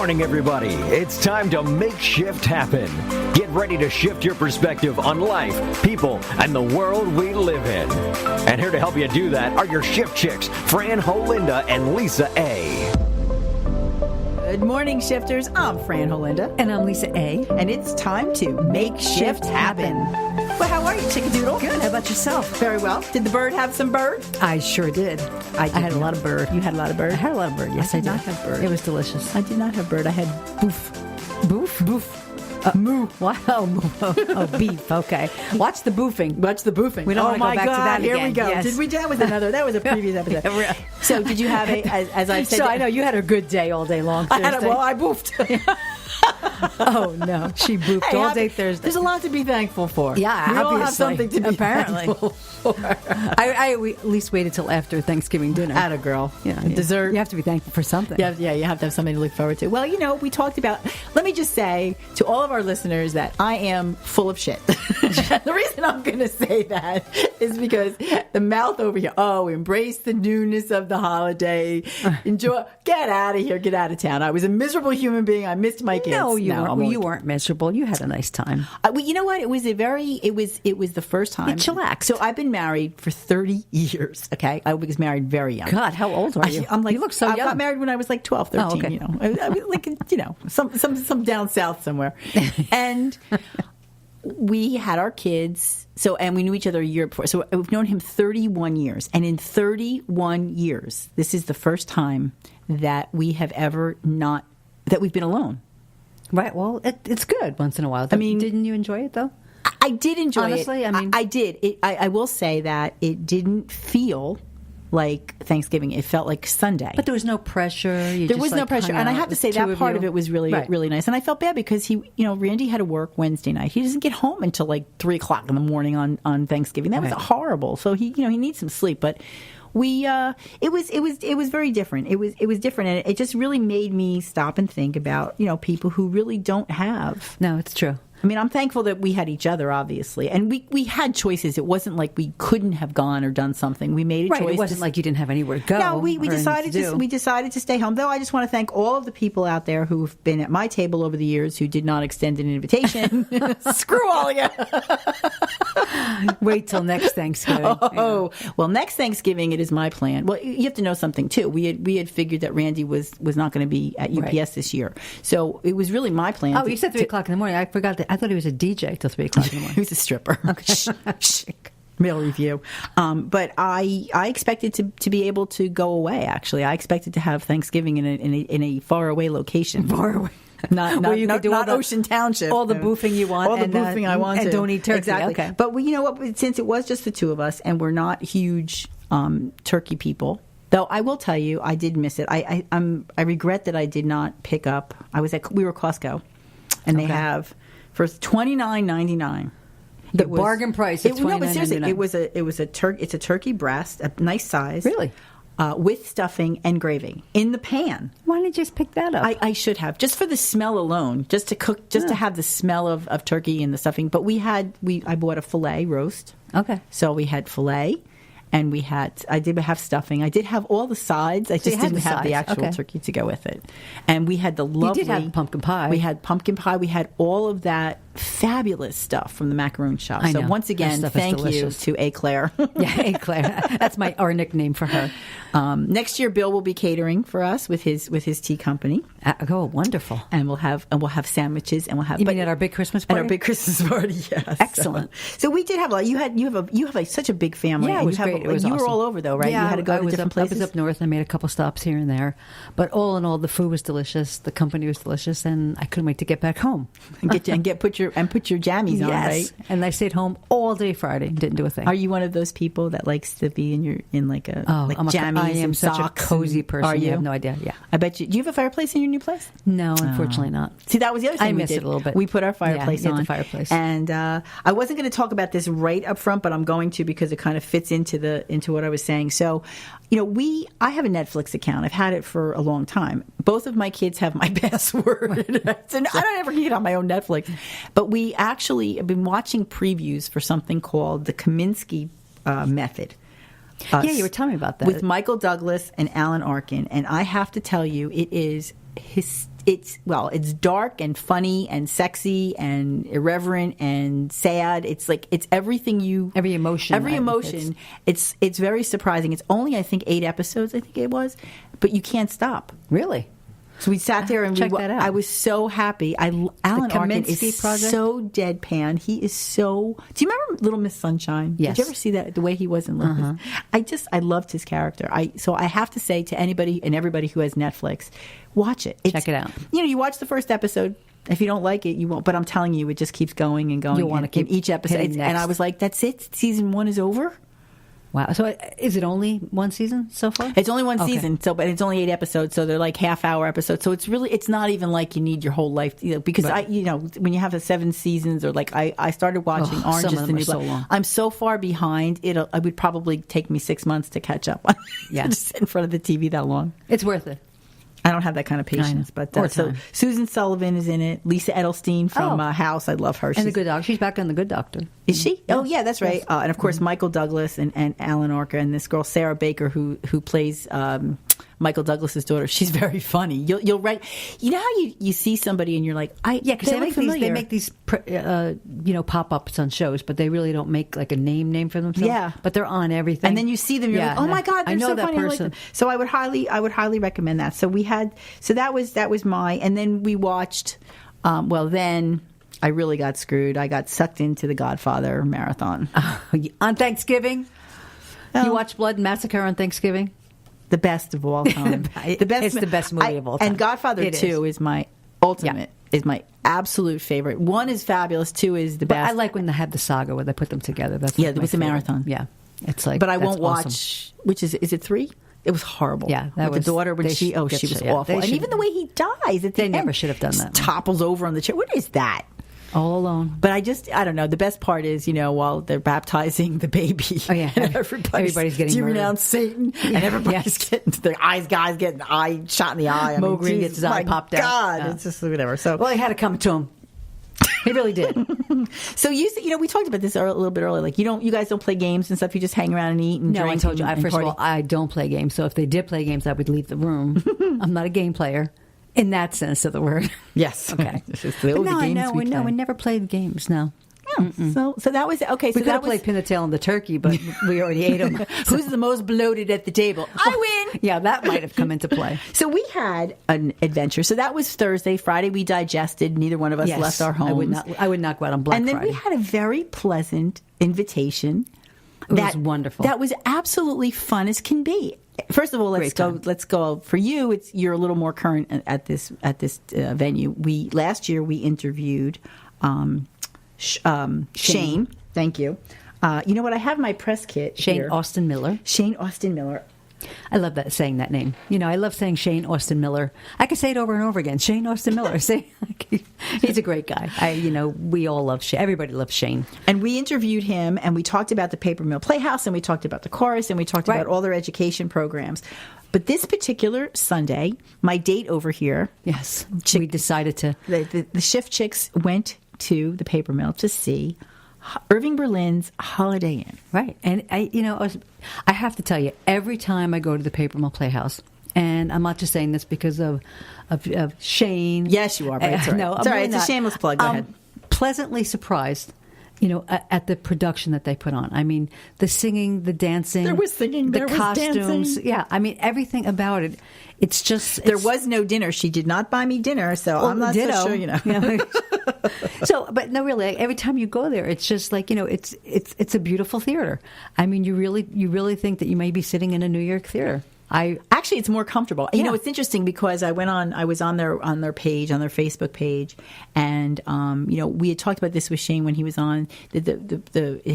morning, everybody. It's time to make shift happen. Get ready to shift your perspective on life, people, and the world we live in. And here to help you do that are your shift chicks, Fran Holinda and Lisa A. Good morning, shifters. I'm Fran Holinda. And I'm Lisa A. And it's time to make shift happen. Well, how are you, Chickadoodle? Good. How about yourself? Very well. Did the bird have some bird? I sure did. I had a lot of bird. You had a lot of bird? I had a lot of bird, yes, I did. not have bird. It was delicious. I did not have bird. I had boof. Boof? Boof. Moo. Wow. Oh, beef. Okay. Watch the boofing. Watch the boofing. We don't want to go back to that Here again. we go. Yes. Did we? That was a previous episode. So did you have as I've said? So I know you had a good day all day long I Thursday. I boofed. Oh, no. She boofed all day Thursday. There's a lot to be thankful for. Yeah, we all have obviously. something to be Apparently. thankful for. I at least waited till after Thanksgiving dinner. Atta girl. Yeah. Dessert. You have to be thankful for something. Yeah, you have to have something to look forward to. Well, we talked about, let me just say to all of our listeners that I am full of shit. The reason I'm going to say that is because the mouth over here, embrace the newness of the holiday. Enjoy, get out of here, get out of town. I was a miserable human being. I missed my kids. No, you weren't miserable. You had a nice time. Well, you know what? It was the first time. You chillaxed. So I've been married for 30 years, okay? I was married very young. God, how old are you? I'm like, you look so I young. got married when I was like 12, 13, Oh, okay. I was like, some down south somewhere. And we had our kids, and we knew each other a year before. So we've known him 31 years. And in 31 years, this is the first time that we have ever that we've been alone. Right. Well, it's good once in a while. Didn't you enjoy it though? I did enjoy Honestly, it. I did. I will say that it didn't feel like Thanksgiving. It felt like Sunday. But there was no pressure. There was no pressure. And I have to say that part of it was really, right. really nice. And I felt bad because Randy had to work Wednesday night. He doesn't get home until like 3:00 in the morning on Thanksgiving. That was horrible. So he needs some sleep. But it was very different. It was different, and it just really made me stop and think about people who really don't have. No, it's true. I mean, I'm thankful that we had each other, obviously, and we had choices. It wasn't like we couldn't have gone or done something. We made a choice. It wasn't like you didn't have anywhere to go. No, we decided to stay home. Though I just want to thank all of the people out there who've been at my table over the years who did not extend an invitation. Screw all of you. Wait till next Thanksgiving. Well, next Thanksgiving it is my plan. Well, you have to know something too. We had figured that Randy was not going to be at UPS this year, so it was really my plan. You said 3:00 in the morning. I forgot that. I thought he was a DJ till 3:00 in the morning. He was a stripper. Okay. Mail review. But I expected to be able to go away. Actually, I expected to have Thanksgiving in a far away location. Far away. Not Ocean Township. All the boofing you want. All the boofing I want. And don't eat turkey. Exactly. Okay. But you know what? Since it was just the two of us, and we're not huge turkey people. Though I will tell you, I did miss it. I regret that I did not pick up. We were at Costco, and they have for $29.99. The bargain price of $29.99. No, but seriously, it's a turkey breast, a nice size, really, with stuffing and gravy in the pan. Why didn't you just pick that up? I should have, just for the smell alone, just to cook, to have the smell of turkey and the stuffing. But I bought a filet roast. Okay, so we had filet. And I did have stuffing. I did have all the sides. I just didn't have the actual turkey to go with it. And we had the lovely... You did have pumpkin pie. We had pumpkin pie. We had all of that fabulous stuff from the macaroon shop. I know. So once again, thank you to A. Claire. Yeah, A. Claire. That's our nickname for her. Next year, Bill will be catering for us with his tea company. Wonderful! And we'll have sandwiches, and we'll have. You mean at our big Christmas party? At our big Christmas party, yes. Excellent. So we did have a lot. You have such a big family. Yeah, it was great. It was awesome. You were all over though, right? Yeah, you had to go to different places. I was up north. I made a couple stops here and there, but all in all, the food was delicious. The company was delicious, and I couldn't wait to get back home and put your jammies on, right? And I stayed home all day Friday. Didn't do a thing. Are you one of those people that likes to be in like jammies? I am such a cozy person. Are you? You have no idea. Yeah, I bet you. Do you have a fireplace in your new place? No, unfortunately not. See, that was the other thing I we miss did. it a little bit. We put our fireplace on. The fireplace. And I wasn't going to talk about this right up front, but I'm going to because it kind of fits into what I was saying. So, I have a Netflix account. I've had it for a long time. Both of my kids have my password. So I don't ever get on my own Netflix. But we actually have been watching previews for something called the Kaminsky Method. You were telling me about that. With Michael Douglas and Alan Arkin. And I have to tell you, it is it's dark and funny and sexy and irreverent and sad. It's like it's everything every emotion. It's very surprising. It's only I think 8 episodes. I think it was, but you can't stop. Really? So we sat there and check that out. I was so happy. Alan Arkin is Project? so deadpan. He is so. Do you remember Little Miss Sunshine? Yes. Did you ever see that? The way he was in Little Miss. I loved his character. So I have to say to anybody and everybody who has Netflix, watch it. Check it out. You watch the first episode. If you don't like it, you won't. But I'm telling you, it just keeps going and going. You'll want to keep in each episode. hitting And next. I was like, that's it. Season 1 is over. Wow. So is it only one season so far? It's only one Okay. season, but it's only 8 episodes, so they're like half-hour episodes. So it's not even like you need your whole life, because Right. when you have the 7 seasons, or like I started watching Orange some Is of the them New are so Black. long. I'm so far behind. It would probably take me 6 months to catch up. Yeah. Just sit in front of the TV that long. It's worth it. I don't have that kind of patience, but Or so time. Susan Sullivan is in it. Lisa Edelstein from House, I love her. And the Good Doctor. She's back on The Good Doctor. Is she? Oh, yeah, that's right. Yes. Mm-hmm. And of course, Michael Douglas and Alan Arkin, and this girl Sarah Baker who plays Michael Douglas's daughter. She's very funny. You'll write. You know how you see somebody and you're like, Because they make these pop ups on shows, but they really don't make like a name for themselves. Yeah. But they're on everything. And then you see them, you're like, oh my God, they're I know so that funny. I like person. them. So I would highly recommend that. So that was my, and then we watched. Then I really got screwed. I got sucked into the Godfather marathon On Thanksgiving, you watch Blood Massacre on Thanksgiving. The best of all time. It's the best movie of all time. And Godfather It 2 is my ultimate, is my absolute favorite. 1 is fabulous. 2 is the But best. I like when they have the saga where they put them together. That's Yeah, like it my was a favorite. marathon. Yeah, it's like. But I that's won't awesome. watch. Which is it 3? It was horrible. Yeah, that with was- the daughter when they she should get was shit, yeah. awful. They And should- even the way he dies at the They end, never should have done that. Topples over on the chair. What is that? All alone. But I don't know. The best part is, while they're baptizing the baby, Oh, yeah. and Everybody's getting do you murdered. renounce Satan, and everybody's getting their guys getting eye shot in the eye. I mean, Mowgli gets his eye my popped out. God, Yeah. it's just whatever. So, Well, he had to come to him. He really did. so we talked about this a little bit earlier. Like you guys don't play games and stuff. You just hang around and eat and No, drink. I told you. and First party. of all, I don't play games. So if they did play games, I would leave the room. I'm not a game player in that sense of the word. Yes. Okay. It's just the But only no, I games know. we No, play. we never played games. No. So that was okay. We So could that have was played Pin the Tail on the turkey, but we already ate them. who's the most bloated at the table? I win. Yeah, that might have come into play. So we had an adventure. So that was Thursday. Friday we digested. Neither one of us Yes. left our homes. I would not go out on Black and then Friday. we had a very pleasant invitation. It was wonderful. That was absolutely fun as can be. First of all, let's Great go. time. Let's go. For you, you're a little more current at this venue. Last year we interviewed Shane. Thank you. You know what? I have my press kit Shane here. Austin Miller. Shane Austin Miller. I love saying that name. I love saying Shane Austin Miller. I could say it over and over again. Shane Austin Miller. He's a great guy. We all love Shane. Everybody loves Shane. And we interviewed him, and we talked about the Paper Mill Playhouse, and we talked about the chorus, and we talked Right. about all their education programs. But this particular Sunday, my date over here, Yes, we decided to. the Shift Chicks went to the Paper Mill to see Irving Berlin's Holiday Inn. Right. And I have to tell you, every time I go to the Paper Mill Playhouse, and I'm not just saying this because of Shane. Yes, you are, but it's all right. No, It's I'm all right. really It's a not. shameless plug. Go I'm ahead. pleasantly surprised, at the production that they put on. I mean, the singing, the dancing. There was singing, the there was costumes. dancing. Yeah, I mean, everything about it. It's just. There was no dinner. She did not buy me dinner, so I'm not ditto. so sure, Yeah. So, but no, really, every time you go there, it's just like, it's a beautiful theater. I mean, you really think that you may be sitting in a New York theater. Actually, it's more comfortable. Yeah. It's interesting because I was on their page, on their Facebook page, and we had talked about this with Shane when he was on. It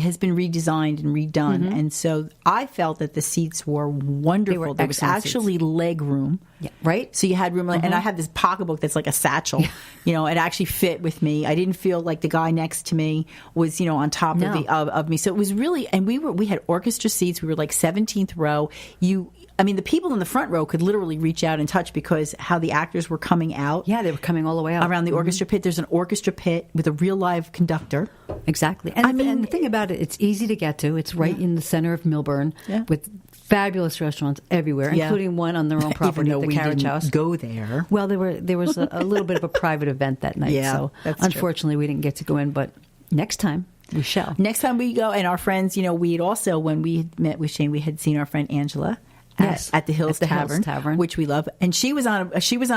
has been redesigned and redone, and so I felt that the seats were wonderful. They were there was excellent actually leg room. Yeah, right? So you had room, and I had this pocketbook that's like a satchel. It actually fit with me. I didn't feel like the guy next to me was, on top No. of me. So it was really, and we had orchestra seats. We were like 17th row. The people in the front row could literally reach out and touch because how the actors were coming out. Yeah, they were coming all the way out. Around the orchestra pit. There's an orchestra pit with a real live conductor. Exactly. And the thing about it, it's easy to get to. It's right in the center of Milburn Yeah. with fabulous restaurants everywhere, Yeah. including one on their own Even property, though the we Carriage didn't House. go there. Well, there was a little bit of a private event that night, Yeah, so that's true. unfortunately we didn't get to go in. But next time we shall. Next time we go, and our friends, we had also, when we had met with Shane, we had seen our friend Angela. Yes, at the Hills at the Hills Tavern, Tavern. which we love, and she was on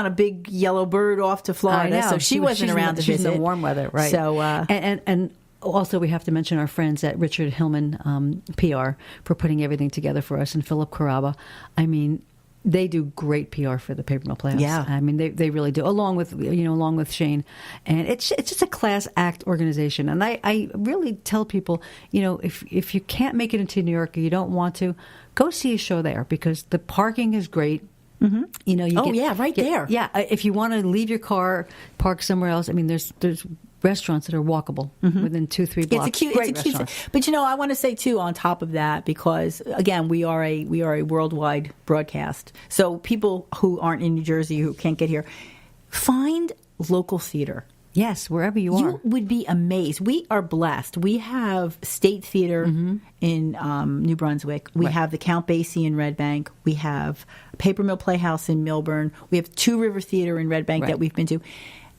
a big yellow bird off to Florida, I know. so she wasn't around to She's visit. in the warm weather, right? So, and also we have to mention our friends at Richard Hillman PR for putting everything together for us, and Philip Caraba. I mean, they do great PR for the Paper Mill Playhouse. Yeah. I mean, they really do, along with Shane, and it's just a class act organization. And I really tell people, if you can't make it into New York or you don't want to, go see a show there, because the parking is great. Mm-hmm. There. Yeah, if you want to leave your car, park somewhere else. I mean, there's restaurants that are walkable within 2-3 blocks. It's a cute restaurants. but I want to say too, on top of that, because again, we are a worldwide broadcast, so people who aren't in New Jersey, who can't get here, find local theater. Yes, wherever you are. You would be amazed. We are blessed. We have State Theater in New Brunswick. We have the Count Basie in Red Bank. We have Paper Mill Playhouse in Millburn. We have Two River Theater in Red Bank that we've been to.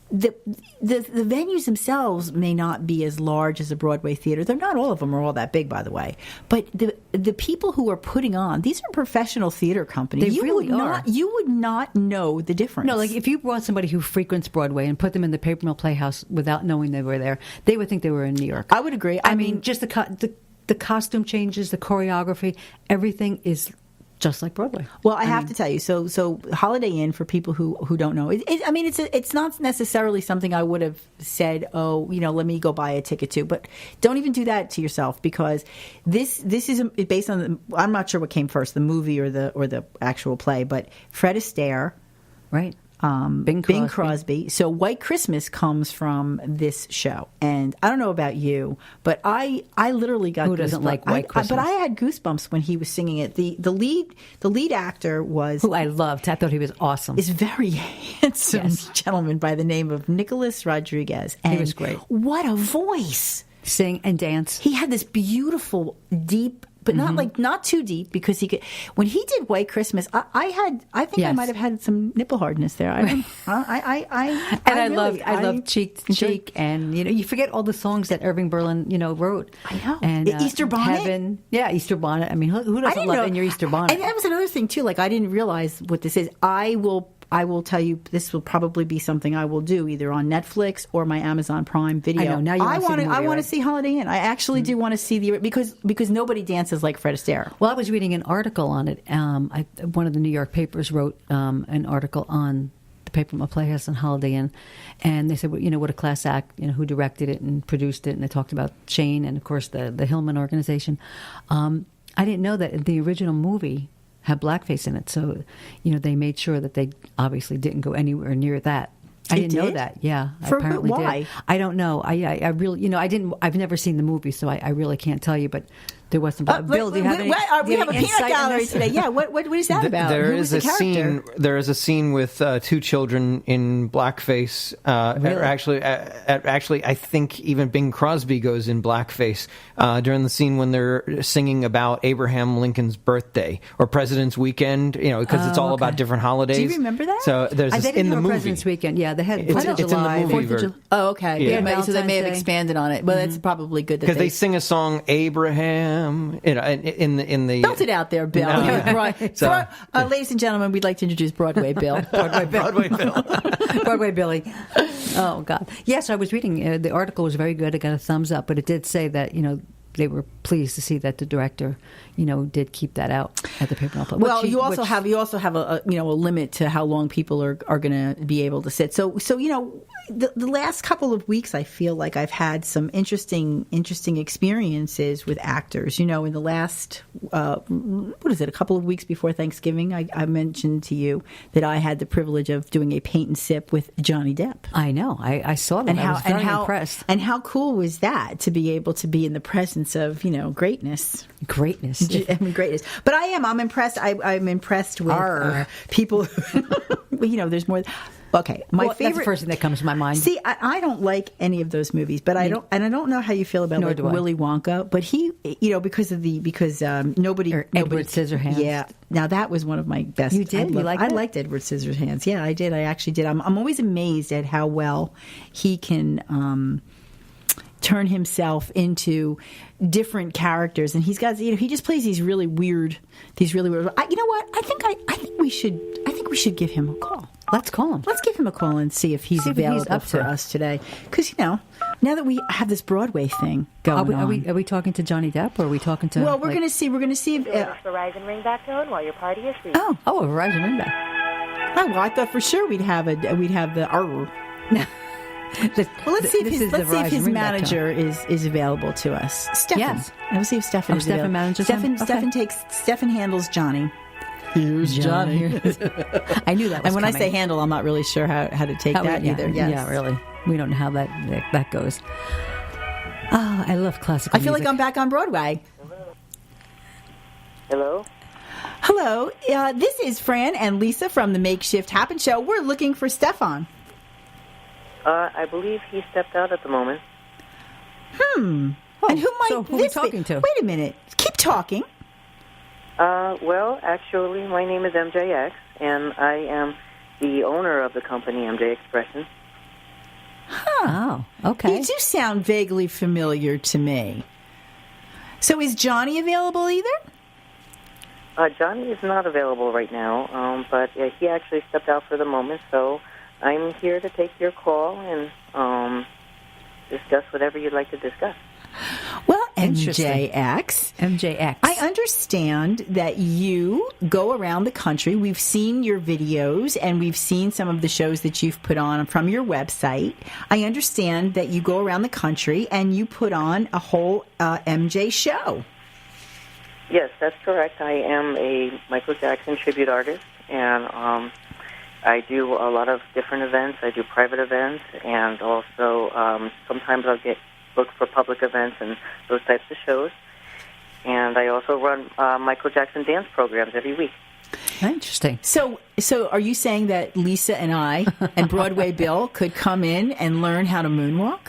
The venues themselves may not be as large as a Broadway theater. They're not all of them are all that big, by the way. But the people who are putting on, these are professional theater companies. They really are. You would not know the difference. No, like if you brought somebody who frequents Broadway and put them in the Paper Mill Playhouse without knowing they were there, they would think they were in New York. I would agree. I mean, just the costume changes, the choreography, everything is just like Broadway. Well, I have to tell you, so Holiday Inn, for people who don't know, it's not necessarily something I would have said, let me go buy a ticket to, but don't even do that to yourself, because this is based on I'm not sure what came first, the movie or the actual play, but Fred Astaire, right? Bing Crosby. So White Christmas comes from this show, and I don't know about you, but I literally got who doesn't like White Christmas? But I had goosebumps when he was singing it. The lead actor was, who I loved. I thought he was awesome. Is very handsome gentleman by the name of Nicholas Rodriguez. And he was great. What a voice! Sing and dance. He had this beautiful, deep, but not too deep, because he could. When he did White Christmas, I think I might have had some nipple hardness there. I loved Cheek to Cheek, and you forget all the songs that Irving Berlin wrote. I know. And Easter Bonnet. Heaven, Easter Bonnet. I mean, who doesn't love In Your Easter Bonnet? And that was another thing too. Like, I didn't realize what this is. I will tell you, this will probably be something I will do either on Netflix or my Amazon Prime Video. I know. Now you want to see the movie, I want right? to see Holiday Inn. I actually do want to see because nobody dances like Fred Astaire. Well, I was reading an article on it. One of the New York papers wrote an article on the Paper Mill Playhouse and Holiday Inn, and they said, what a class act, who directed it and produced it, and they talked about Shane and, of course, the Hillman organization. I didn't know that the original movie had blackface in it, so they made sure that they obviously didn't go anywhere near that. I didn't know that. Yeah, apparently why? did. I don't know. I really, I've never seen the movie, so I really can't tell you. But there was some. Bill, do you have any? We have a peanut insight gallery today. Yeah, what is that about? There Who is was the a scene. character? There is a scene with two children in blackface. Really? Actually, I think even Bing Crosby goes in blackface during the scene when they're singing about Abraham Lincoln's birthday or President's Weekend. Because it's all about different holidays. Do you remember that? So there's They didn't in the have a movie. President's Weekend. Yeah, they had It's in the July. movie version. Oh, okay. Yeah. So they may have Valentine's Day. expanded on it. Well, that's probably good that Because they sing a song, Abraham, in the Belt it out there, Bill. No. So- Ladies and gentlemen, we'd like to introduce Broadway Bill. Broadway Bill. Broadway Billy. Oh, God. Yes, I was reading. The article was very good. I got a thumbs up, but it did say that, they were pleased to see that the director, did keep that out at the Paper Mill Playhouse. Well, you also have a limit to how long people are going to be able to sit. So the last couple of weeks, I feel like I've had some interesting experiences with actors. In the last a couple of weeks before Thanksgiving, I mentioned to you that I had the privilege of doing a paint and sip with Johnny Depp. I know. I saw that. I was very impressed. And how cool was that to be able to be in the presence of greatness. Greatness. Greatness. But I'm impressed. I'm impressed with people. There's more. Okay, my That's favorite. the first thing that comes to my mind. See, I don't like any of those movies, but I don't know how you feel about Nor like do I. Willy Wonka. But he, because nobody Or Edward Scissorhands. Yeah, now that was one of my best. You did? You liked I it? liked Edward Scissorhands. Yeah, I did. I actually did. I'm always amazed at how well he can turn himself into different characters, and he's got he just plays these really weird. You know what? I think we should give him a call. Let's call him. Let's give him a call and see if he's See what he's available up for to. us today. Because now that we have this Broadway thing going on, Are we talking to Johnny Depp, or are we talking to? well, we're going to see. We're going to see if. Verizon ring back tone while your party is asleep. Oh, a Verizon ringback. well, I thought for sure we'd have the. No. Well, let's see if his Verizon ringback manager is available to us. Stefan. Yes. And we'll see if Stefan Oh, is Stefan available. manages him? Okay. Stefan handles Johnny. Here's Johnny. I knew that was And when I coming. say handle, I'm not really sure how to take that either. Yes. Yeah, really. We don't know how that goes. Oh, I love classical I feel music. like I'm back on Broadway. Hello? Hello, this is Fran and Lisa from the Makeshift Happen Show. We're looking for Stefan. I believe he stepped out at the moment. And who might so who are we this be? talking to? Wait a minute. Keep talking. Well, actually, my name is MJX, and I am the owner of the company MJ Expression. Oh, okay. You do sound vaguely familiar to me. So is Johnny available either? Johnny is not available right now, but he actually stepped out for the moment, so I'm here to take your call and discuss whatever you'd like to discuss. Well, Interesting. MJX. MJX. I understand that you go around the country. We've seen your videos and we've seen some of the shows that you've put on from your website. I understand that you go around the country and you put on a whole MJ show. Yes, that's correct. I am a Michael Jackson tribute artist, and I do a lot of different events. I do private events, and also sometimes I'll get booked for public events and those types of shows. And I also run Michael Jackson dance programs every week. Interesting. So are you saying that Lisa and I and Broadway Bill could come in and learn how to moonwalk?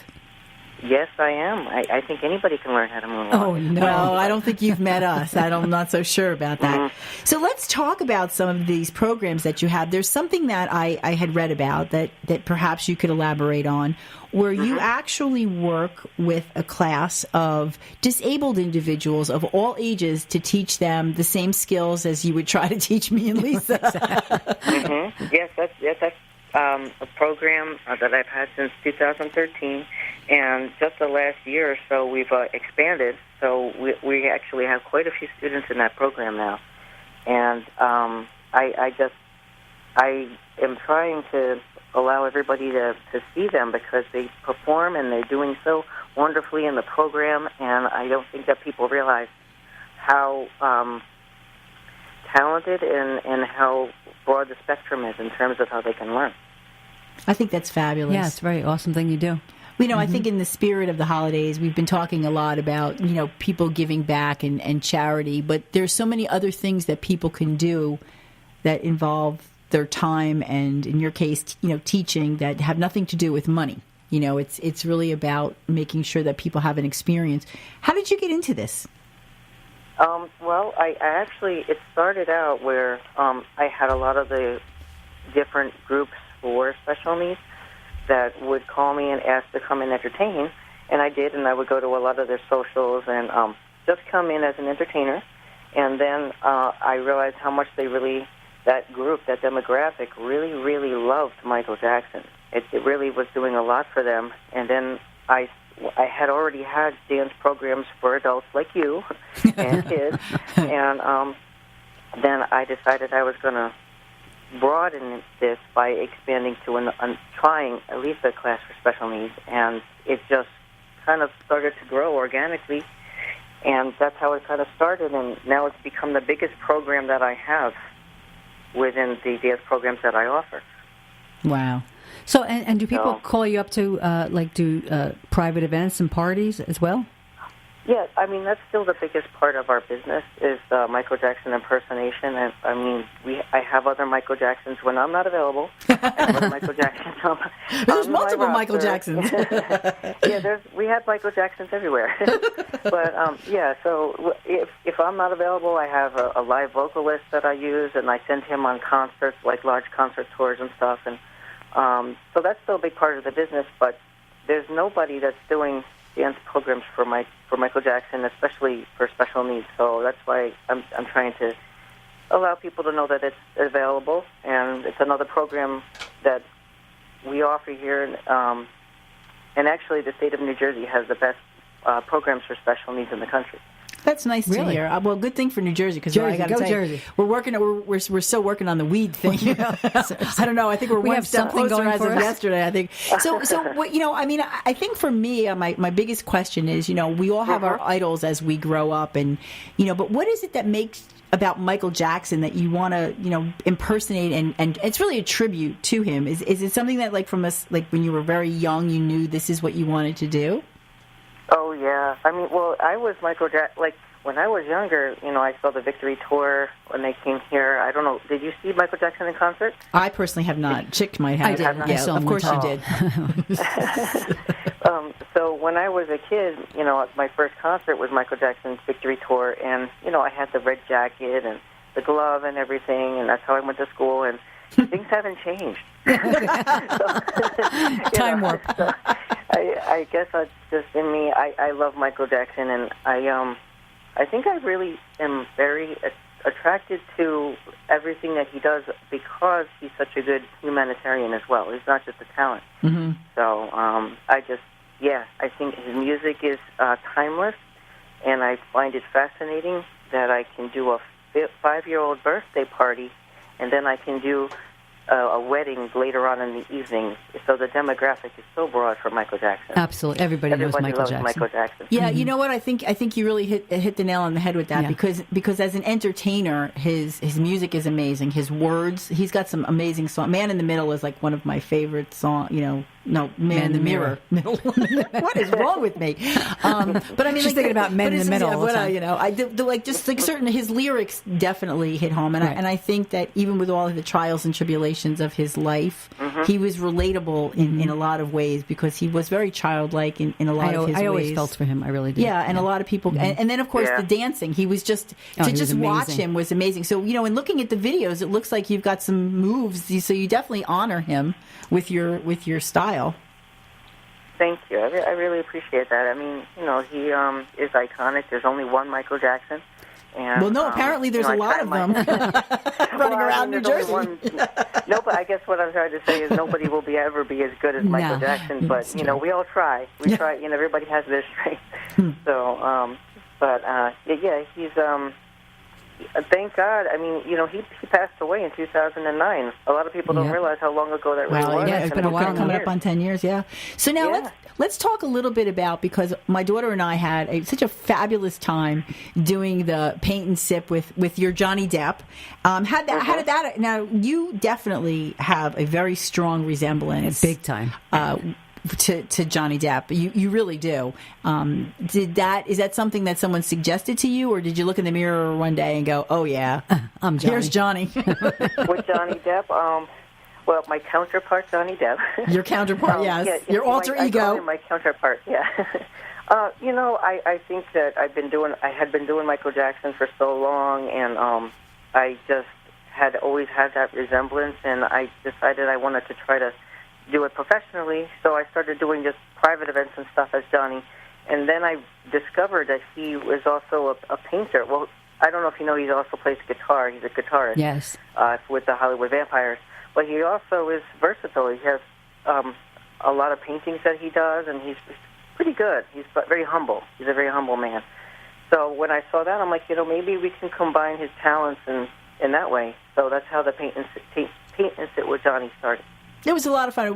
Yes, I am. I think anybody can learn how to moonwalk. Oh, no. Well, I don't think you've met us. I'm not so sure about that. So let's talk about some of these programs that you have. There's something that I had read about that perhaps you could elaborate on, where you actually work with a class of disabled individuals of all ages to teach them the same skills as you would try to teach me and Lisa. Yes, that's a program that I've had since 2013, and just the last year or so we've expanded. So we actually have quite a few students in that program now, and I am trying to allow everybody to see them because they perform and they're doing so wonderfully in the program, and I don't think that people realize how talented and how broad the spectrum is in terms of how they can learn. I think that's fabulous. Yeah, it's a very awesome thing you do. You know, I think in the spirit of the holidays, we've been talking a lot about, people giving back and charity, but there's so many other things that people can do that involve their time and, in your case, teaching that have nothing to do with money. It's really about making sure that people have an experience. How did you get into this? Well, I actually, it started out where I had a lot of the different groups for special needs that would call me and ask to come and entertain, and I did, and I would go to a lot of their socials and just come in as an entertainer, and then I realized how much that group, that demographic, really, really loved Michael Jackson. It really was doing a lot for them, and then I had already had dance programs for adults like you and kids, and then I decided I was going to broaden this by expanding to trying at least a class for special needs, and it just kind of started to grow organically, and that's how it kind of started, and now it's become the biggest program that I have within the dance programs that I offer. Wow. So, and do people call you up to do private events and parties as well? Yeah, I mean, that's still the biggest part of our business is Michael Jackson impersonation. And I mean, I have other Michael Jacksons when I'm not available. And other Michael Jacksons There's on multiple my Michael roster. Jacksons. Yeah, we have Michael Jacksons everywhere. But, yeah, so if I'm not available, I have a live vocalist that I use, and I send him on concerts, like large concert tours and stuff. And so that's still a big part of the business, but there's nobody that's doing dance programs for Michael Jackson, especially for special needs. So that's why I'm trying to allow people to know that it's available, and it's another program that we offer here. And actually, the state of New Jersey has the best programs for special needs in the country. That's nice to Really? hear. Well, good thing for New Jersey because Jersey, I got to go tell you, Jersey. we're still working on the weed thing. I don't know. I think we're We one have step something closer going as for of us. yesterday. I think so. What, I mean, I think for me, my biggest question is, we all have our idols as we grow up, and but what is it that makes about Michael Jackson that you want to impersonate and it's really a tribute to him? Is it something that like from us, like when you were very young, you knew this is what you wanted to do? Oh, yeah. I mean, well, I was Michael Jackson. Like, when I was younger, I saw the Victory Tour when they came here. I don't know. Did you see Michael Jackson in concert? I personally have not. Chick might have. I did. I Yeah, saw him of one course you time. did. So when I was a kid, my first concert was Michael Jackson's Victory Tour, and, I had the red jacket and the glove and everything, and that's how I went to school, and things haven't changed. Time warp. So I guess that's just in me. I love Michael Jackson, and I think I really am very attracted to everything that he does because he's such a good humanitarian as well. He's not just a talent. Mm-hmm. So I think his music is timeless, and I find it fascinating that I can do a 5-year-old birthday party, and then I can do a wedding later on in the evening. So the demographic is so broad for Michael Jackson. Absolutely. Everybody knows Michael loves Jackson. Michael Jackson. Yeah, you know what? I think you really hit the nail on the head with that Yeah. because as an entertainer, his music is amazing. His words, he's got some amazing songs. Man in the Middle is like one of my favorite songs. No, Man in the Mirror. Middle. What is wrong with me? But I mean, She's thinking about Men in the Middle all the time. I certain his lyrics definitely hit home, and Right. I think that even with all of the trials and tribulations of his life, he was relatable in a lot of ways because he was very childlike in a lot of his ways. I always felt for him. I really did. Yeah, and a lot of people, and then of course Yeah. the dancing. He was just Oh, to he just was watch amazing. him was amazing. So in looking at the videos, it looks like you've got some moves. So you definitely honor him with your style. Thank you. I really appreciate that. I mean, he is iconic. There's only one Michael Jackson. And, Well, no, apparently there's I a lot try of my- them running around New there's Jersey. only one- No, but I guess what I'm trying to say is nobody will ever be as good as Michael No, Jackson. But it's true. we all try. We try. Everybody has their strengths. So, he's. Thank God. I mean, he passed away in 2009. A lot of people don't Yeah. realize how long ago that really Wow, was. yeah, it's been a while. Coming Coming up on 10 years, yeah. So now Yeah. let's talk a little bit about, because my daughter and I had such a fabulous time doing the paint and sip with your Johnny Depp. How did that? Now you definitely have a very strong resemblance, Big time. to Johnny Depp. You really do. Is that something that someone suggested to you, or did you look in the mirror one day and go, "Oh yeah, I'm Johnny. here's Johnny." With Johnny Depp, well, my counterpart, Johnny Depp. Your counterpart, yes. Your alter I ego. call him my counterpart, yeah. I think that I had been doing Michael Jackson for so long, and I just had always had that resemblance, and I decided I wanted to try to do it professionally, so I started doing just private events and stuff as Johnny. And then I discovered that he was also a painter. Well, I don't know if you know, he also plays guitar. He's a guitarist. Yes. With the Hollywood Vampires. But he also is versatile. He has a lot of paintings that he does, and he's pretty good. He's very humble. He's a very humble man. So when I saw that, I'm like, maybe we can combine his talents in that way. So that's how the paint and sit with Johnny started. It was a lot of fun. It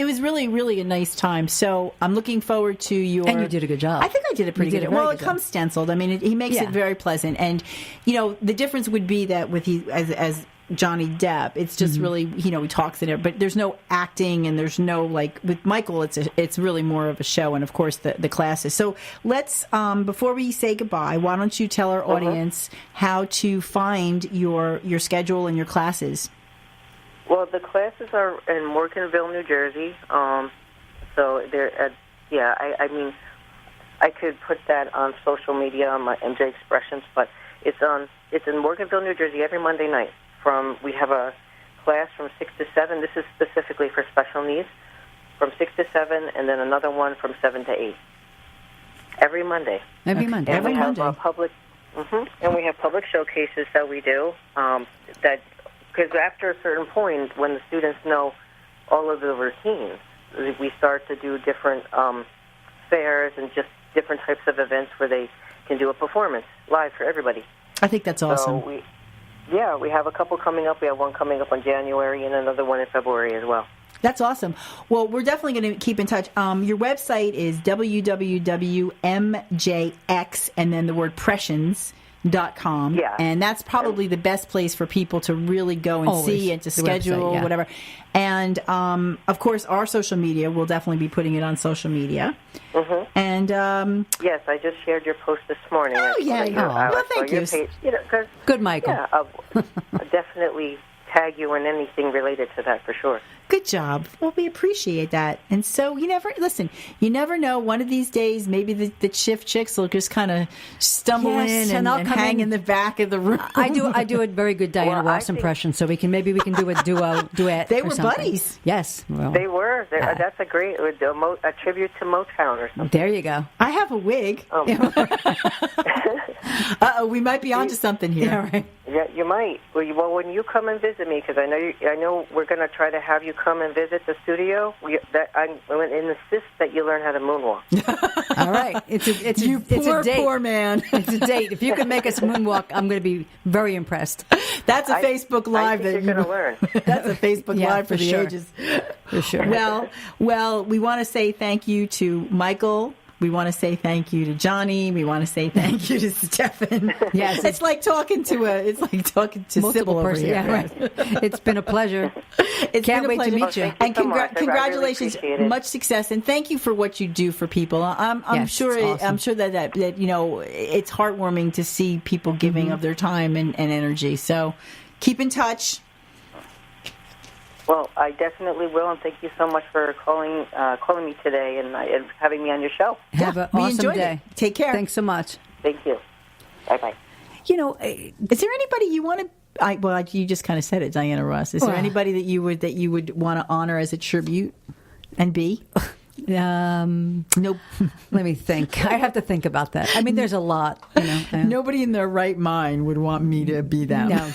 was really, really a nice time. So I'm looking forward to your... And you did a good job. I think I did a pretty You did good a job. very Well, good it comes stenciled. I mean, he makes Yeah. it very pleasant. And, the difference would be that with as Johnny Depp. It's just really, he talks in it, but there's no acting and there's no, like, with Michael, it's really more of a show, and of course the classes. So let's, before we say goodbye, why don't you tell our audience how to find your schedule and your classes? Well, the classes are in Morganville, New Jersey. So they're at, I mean, I could put that on social media on my MJ Expressions, but it's in Morganville, New Jersey, every Monday night. We have a class from 6 to 7. This is specifically for special needs, from 6 to 7, and then another one from 7 to 8. Every Monday. Every Monday. And Every we Monday. have and we have public showcases that we do. Because after a certain point, when the students know all of the routines, we start to do different fairs and just different types of events where they can do a performance live for everybody. I think that's awesome. So we have a couple coming up. We have one coming up in January and another one in February as well. That's awesome. Well, we're definitely going to keep in touch. Your website is www.mjx and then the word pressions.com. Yeah. And that's probably the best place for people to really go and Always. see and to The schedule, website, yeah. whatever. And, of course, our social media, we'll definitely be putting it on social media. And, Yes, I just shared your post this morning. Oh, yeah. Well, thank you. Good, Michael. Yeah, I'll definitely tag you in anything related to that for sure. Good job. Well, we appreciate that. And so you never know. One of these days, maybe the shift chicks will just kind of stumble Yes, in and I'll and come hang in. in the back of the room. I do a very good Diana Well, I Ross think- impression, so maybe we can do a duet. They or were something. buddies. Yes, well, They were. That's a great a tribute to Motown or something. there you go. I have a wig. Uh-oh, we might be onto something here. Yeah, right. Yeah, you might. Well, when you come and visit me, because I know we're going to try to have you come and visit the studio. I'm going to insist that you learn how to moonwalk. All right, it's a date. Poor man. It's a date. If you can make us moonwalk, I'm going to be very impressed. That's a Facebook Live I think you're going to learn. That's a Facebook Yeah, Live for for the sure. ages. For sure. Well, we want to say thank you to Michael. We want to say thank you to Johnny. We want to say thank you to Stefan. Yes. It's like talking to Multiple Sybil over person. here. Yeah, right. It's been a pleasure. It's Can't been a wait to pleasure. meet you. Thank you And so much. I really congratulations, appreciate it. much success, and thank you for what you do for people. I'm Yes, sure it's awesome. I'm sure that it's heartwarming to see people giving of their time and energy. So keep in touch. Well, I definitely will, and thank you so much for calling me today and having me on your show. Have an we awesome enjoyed day. it. Take care. Thanks so much. Thank you. Bye-bye. Is there anybody you want to? Well, you just kind of said it, Diana Ross. Is there Well. anybody that you would want to honor as a tribute and be? Nope. Let me think. I have to think about that. I mean, there's a lot. Nobody in their right mind would want me to be them. No,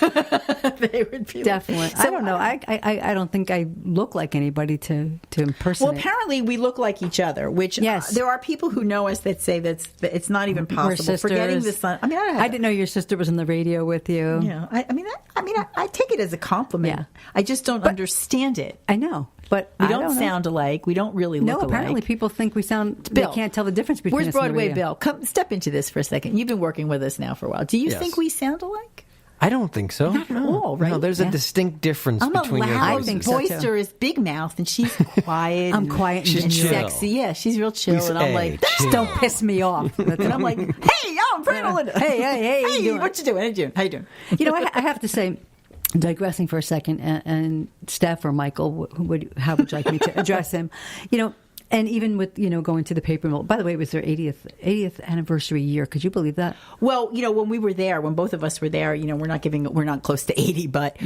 They would be definitely. I don't know. I don't think I look like anybody to impersonate. Well, apparently we look like each other, which Yes. there are people who know us that say that it's not even We're possible. sisters. Forgetting the sun. I mean, I didn't know your sister was on the radio with you. Yeah, I take it as a compliment. Yeah. I just don't understand it. I know, but We I don't know. sound alike. We don't really No, look alike. apparently people think we sound. Bill, They can't tell the difference between Where's us and the Broadway radio. Bill? Come step into this for a second. You've been working with us now for a while. Do you Yes. think we sound alike? I don't think so. Not at all, right? No, there's Yeah. a distinct difference I'm a between your loud, voices. think so, too. boisterous, big mouth, and she's quiet. I'm and- quiet and She's and chill. sexy. Yeah, she's real chill, Lisa, and I'm hey, like, chill. Don't piss me off. That's and I'm like, hey, I'm Fran Melinda. Hey, hey, doing? what you doing? How you doing? How you doing? You know, I have to say, digressing for a second, and Steph or Michael, how would you like me to address him? You know, and even with going to the paper mill. By the way, it was their 80th anniversary year. Could you believe that? Well, when we were there, when both of us were there, we're not close to 80, but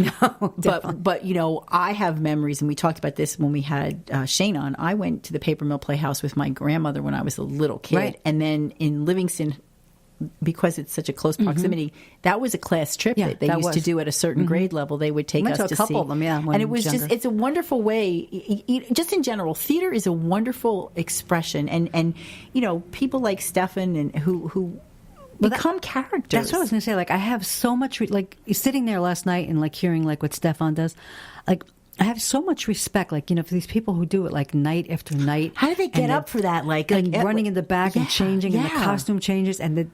but I have memories, and we talked about this when we had Shane on. I went to the Paper Mill Playhouse with my grandmother when I was a little kid, Right. and then in Livingston, because it's such a close proximity, that was a class trip Yeah, that they that used to was. do at a certain grade level. They would take Went us to a to couple see of them, yeah, when and it was younger. it's a wonderful way. Just in general, theater is a wonderful expression, and people like Stefan and who become characters. That's what I was going to say. Like, I have so much, sitting there last night and hearing what Stefan does, I have so much respect, for these people who do it night after night. How do they get And up for that? Like running in the back and changing and the yeah. costume changes and the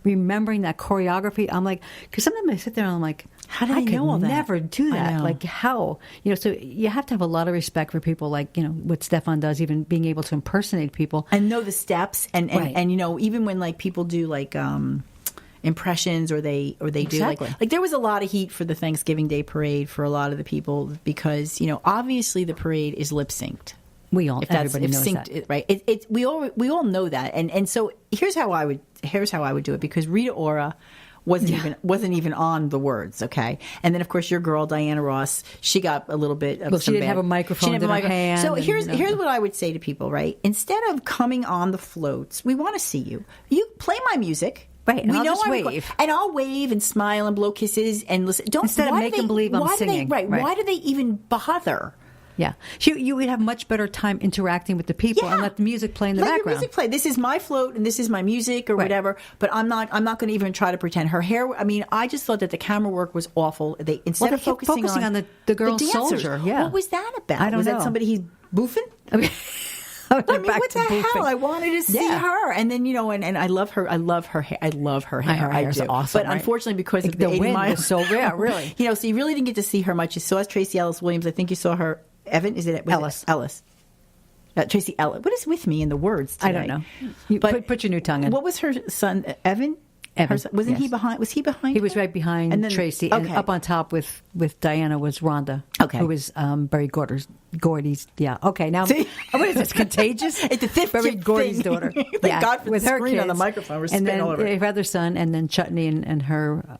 remembering that choreography. I'm like, because sometimes I sit there and I'm like, How do I they could know all that? never do I that. know. Like how? So you have to have a lot of respect for people like, what Stefan does, even being able to impersonate people. And know the steps Right. and even when like people do like impressions or they Exactly. do like there was a lot of heat for the Thanksgiving Day parade for a lot of the people because obviously the parade is lip synced. Everybody knows that. Right? We all know that, and so here's how I would do it because Rita Ora wasn't even on the words, okay? And then of course your girl Diana Ross, she got a little bit of she didn't have a microphone in her hand. So and, here's what I would say to people, right? Instead of coming on the floats, we want to see you. You play my music. Right, and we I'll know just I'm wave. and I'll wave and smile and blow kisses and listen. Instead of why do make them they- believe I'm why do they- singing. Right? Right. Why do they even bother? Yeah. You would have much better time interacting with the people and let the music play in the Let background. your music play. This is my float and this is my music or Right. whatever. But I'm not going to even try to pretend. Her hair. I mean, I just thought that the camera work was awful. They instead Well, of they kept focusing focusing on the girl dancers, soldier, yeah. What was that about? I don't was know. that somebody he's boofing? I I mean, what the hell? I wanted to see Yeah. her, and then and I love her. I love her hair. I love her hair. Her I hair's do. awesome, But right? unfortunately, because of The the 80 wind miles, was so rare, really. so you really didn't get to see her much. You saw Tracy Ellis Williams. I think you saw her. Evan, was Ellis. it Ellis. Tracy Ellis. What is with me in the words today? I don't know. You put your new tongue in. What was her son, Evan? Evan, Her son, wasn't he yes. behind? Was he behind? He was her? right behind And then- Tracy, and okay. up on top with Diana was Rhonda, Okay. who was Barry Gordy's. Yeah, okay. Now, See? what is this? Contagious? It's the fifth Barry thing. Gordy's daughter. Thank God for with the her screen on the kids. microphone. We're and spitting then all over it. her other son, and then Chutney and her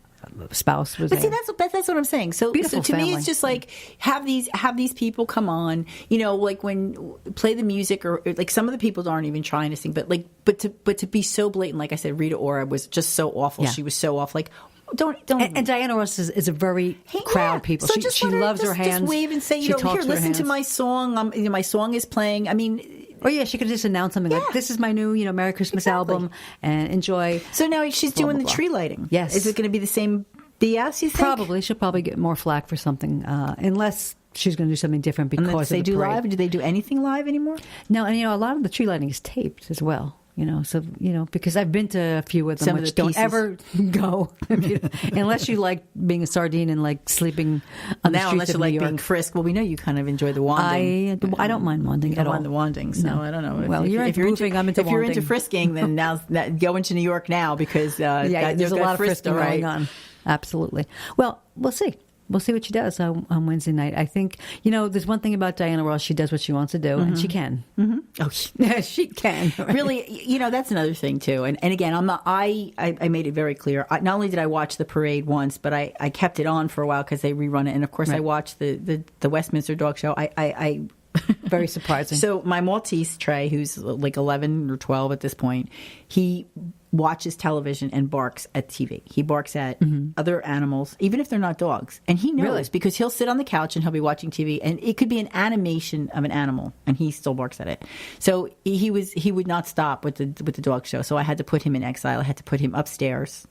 spouse was But see, there. that's what I'm saying. So Beautiful to me, family. it's just like have these people come on. Like when play the music or like some of the people aren't even trying to sing, but to be so blatant, like I said, Rita Ora was just so awful. Yeah. She was so off. Like don't. And Diana Ross is a very Hey, crowd yeah. people. So She just let her, loves her hands. Just wave and say, She here, talks with her listen to hands. my song. My song is playing. I mean. Or yeah, she could just announce something like, "This is my new, Merry Christmas Exactly. album, and enjoy." So now she's Blah, doing blah, the blah. tree lighting. Yes. Is it going to be the same BS? You think? Probably she'll probably get more flack for something, unless she's going to do something different And because then of they the do parade. live. Do they do anything live anymore? No, and a lot of the tree lighting is taped as well. So because I've been to a few of them, Some of which the don't pieces. ever go unless you like being a sardine and like sleeping on the Now, streets unless of you New like York. being frisked. Well, we know you kind of enjoy the wanding. I don't mind wanding You don't at all. mind the wanding, so No. I don't know. Well, you're into boofing, I'm into If you're into wanding. frisking, then now go into New York now because There's a lot of frisked, frisking all right? going on. Absolutely. Well, we'll see. We'll see what she does on Wednesday night. I think, there's one thing about Diana Ross. She does what she wants to do, and she can. Mm-hmm. Oh, Yeah, she can. really, that's another thing too. And again, I'm not. I made it very clear. Not only did I watch the parade once, but I kept it on for a while because they rerun it. And of course, I Right. watched the Westminster Dog Show. I Very surprising. So my Maltese Trey, who's like 11 or 12 at this point, he watches television and barks at TV. He barks at other animals, even if they're not dogs. And he knows Really? because he'll sit on the couch and he'll be watching TV, and it could be an animation of an animal, and he still barks at it. So he would not stop with the dog show. So I had to put him in exile. I had to put him upstairs.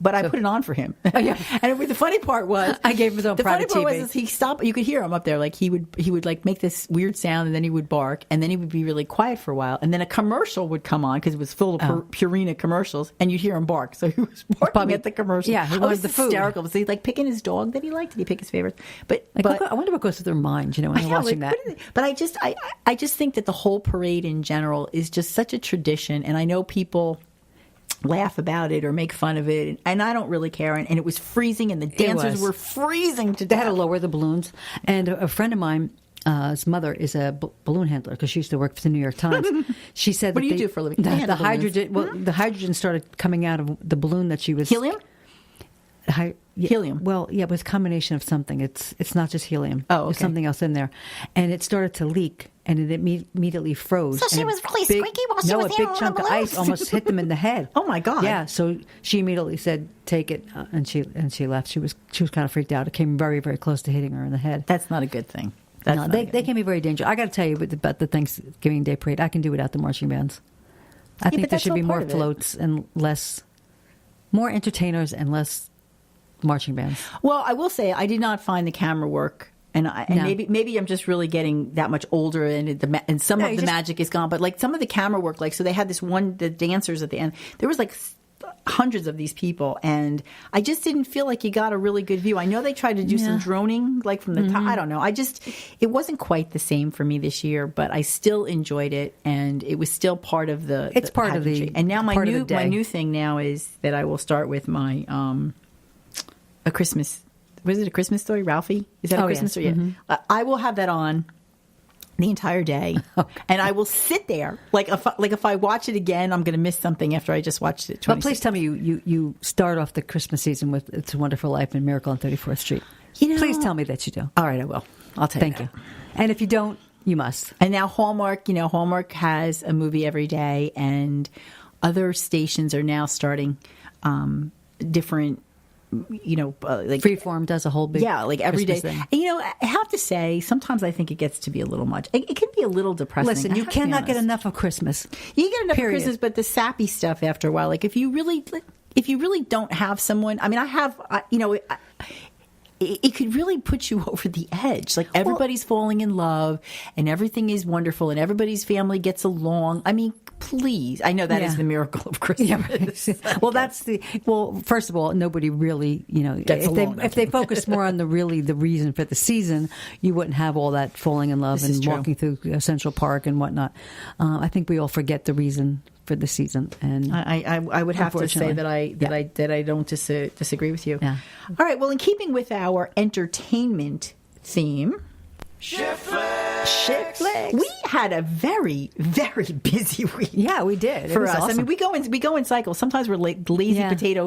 But I put it on for him. yeah. And the funny part was, I gave him his own the funny private part TV. was is he stopped. You could hear him up there. Like he would like make this weird sound, and then he would bark, and then he would be really quiet for a while, and then a commercial would come on because it was full of Purina commercials, and you'd hear him bark. So he was barking Probably- at the commercial. yeah, he Oh, it wanted was the food. hysterical. Was he like picking his dog that he liked? Did he pick his favorites? But I wonder what goes through their minds, when I they're know, watching like, that. But I just think that the whole parade in general is just such a tradition, and I know people laugh about it or make fun of it, and I don't really care. And it was freezing, and the dancers was. were freezing to They had death. to lower the balloons. And a friend of mine, his mother is a balloon handler because she used to work for the New York Times. She said, What that do you do for a living? I The, handle the hydrogen. Well, the hydrogen started coming out of the balloon that she was Helium? Helium. Well, yeah, it was a combination of something. It's not just helium. Oh, There's okay. something else in there, and it started to leak, and it immediately froze. So she And a was really big- squeaky while she no, was a there big on the chunk of balloons? ice almost hit them in the head. Oh, my God. Yeah, so she immediately said, "Take it," and she left. She was kind of freaked out. It came very, very close to hitting her in the head. That's not a good thing. That's No, not a they good they thing. can be very dangerous. I got to tell you about the Thanksgiving Day parade. I can do without the marching bands. I think but there that's should all be part more of it. floats and more entertainers and less marching bands. Well, I will say I did not find the camera work And maybe I'm just really getting that much older, and some of the magic is gone. But like some of the camera work, like so they had the dancers at the end. There was like hundreds of these people, and I just didn't feel like you got a really good view. I know they tried to do some droning, like from the top. I don't know. It wasn't quite the same for me this year, but I still enjoyed it, and it was still part of the. It's part pageantry. Of the. And now my new thing now is that I will start with my a Christmas. Was it A Christmas Story, Ralphie? Is that a Christmas story? Mm-hmm. I will have that on the entire day, and I will sit there like if I watch it again, I'm going to miss something after I just watched it. But please tell me you start off the Christmas season with "It's a Wonderful Life" and "Miracle on 34th Street." Please tell me that you do. All right, I will. I'll tell you. Thank you. And if you don't, you must. And now Hallmark, Hallmark has a movie every day, and other stations are now starting different. Like Freeform does a whole big like every day. Christmas thing. And, I have to say, sometimes I think it gets to be a little much. It can be a little depressing. Listen, you cannot get enough of Christmas. You get enough of Christmas, but the sappy stuff after a while, like if you really don't have someone, I mean, it could really put you over the edge. Like everybody's falling in love, and everything is wonderful, and everybody's family gets along. I mean, please. I know that is the miracle of Christmas. Well, first of all, nobody really, gets along. If they focus more on the reason for the season, you wouldn't have all that falling in love and walking through Central Park and whatnot. I think we all forget the reason for the season, and I would have to say that I don't disagree with you. Yeah. All right. Well, in keeping with our entertainment theme, Shift Flicks. We had a very, very busy week. Yeah, we did. For us. Awesome. I mean, we go in cycles. Sometimes we're lazy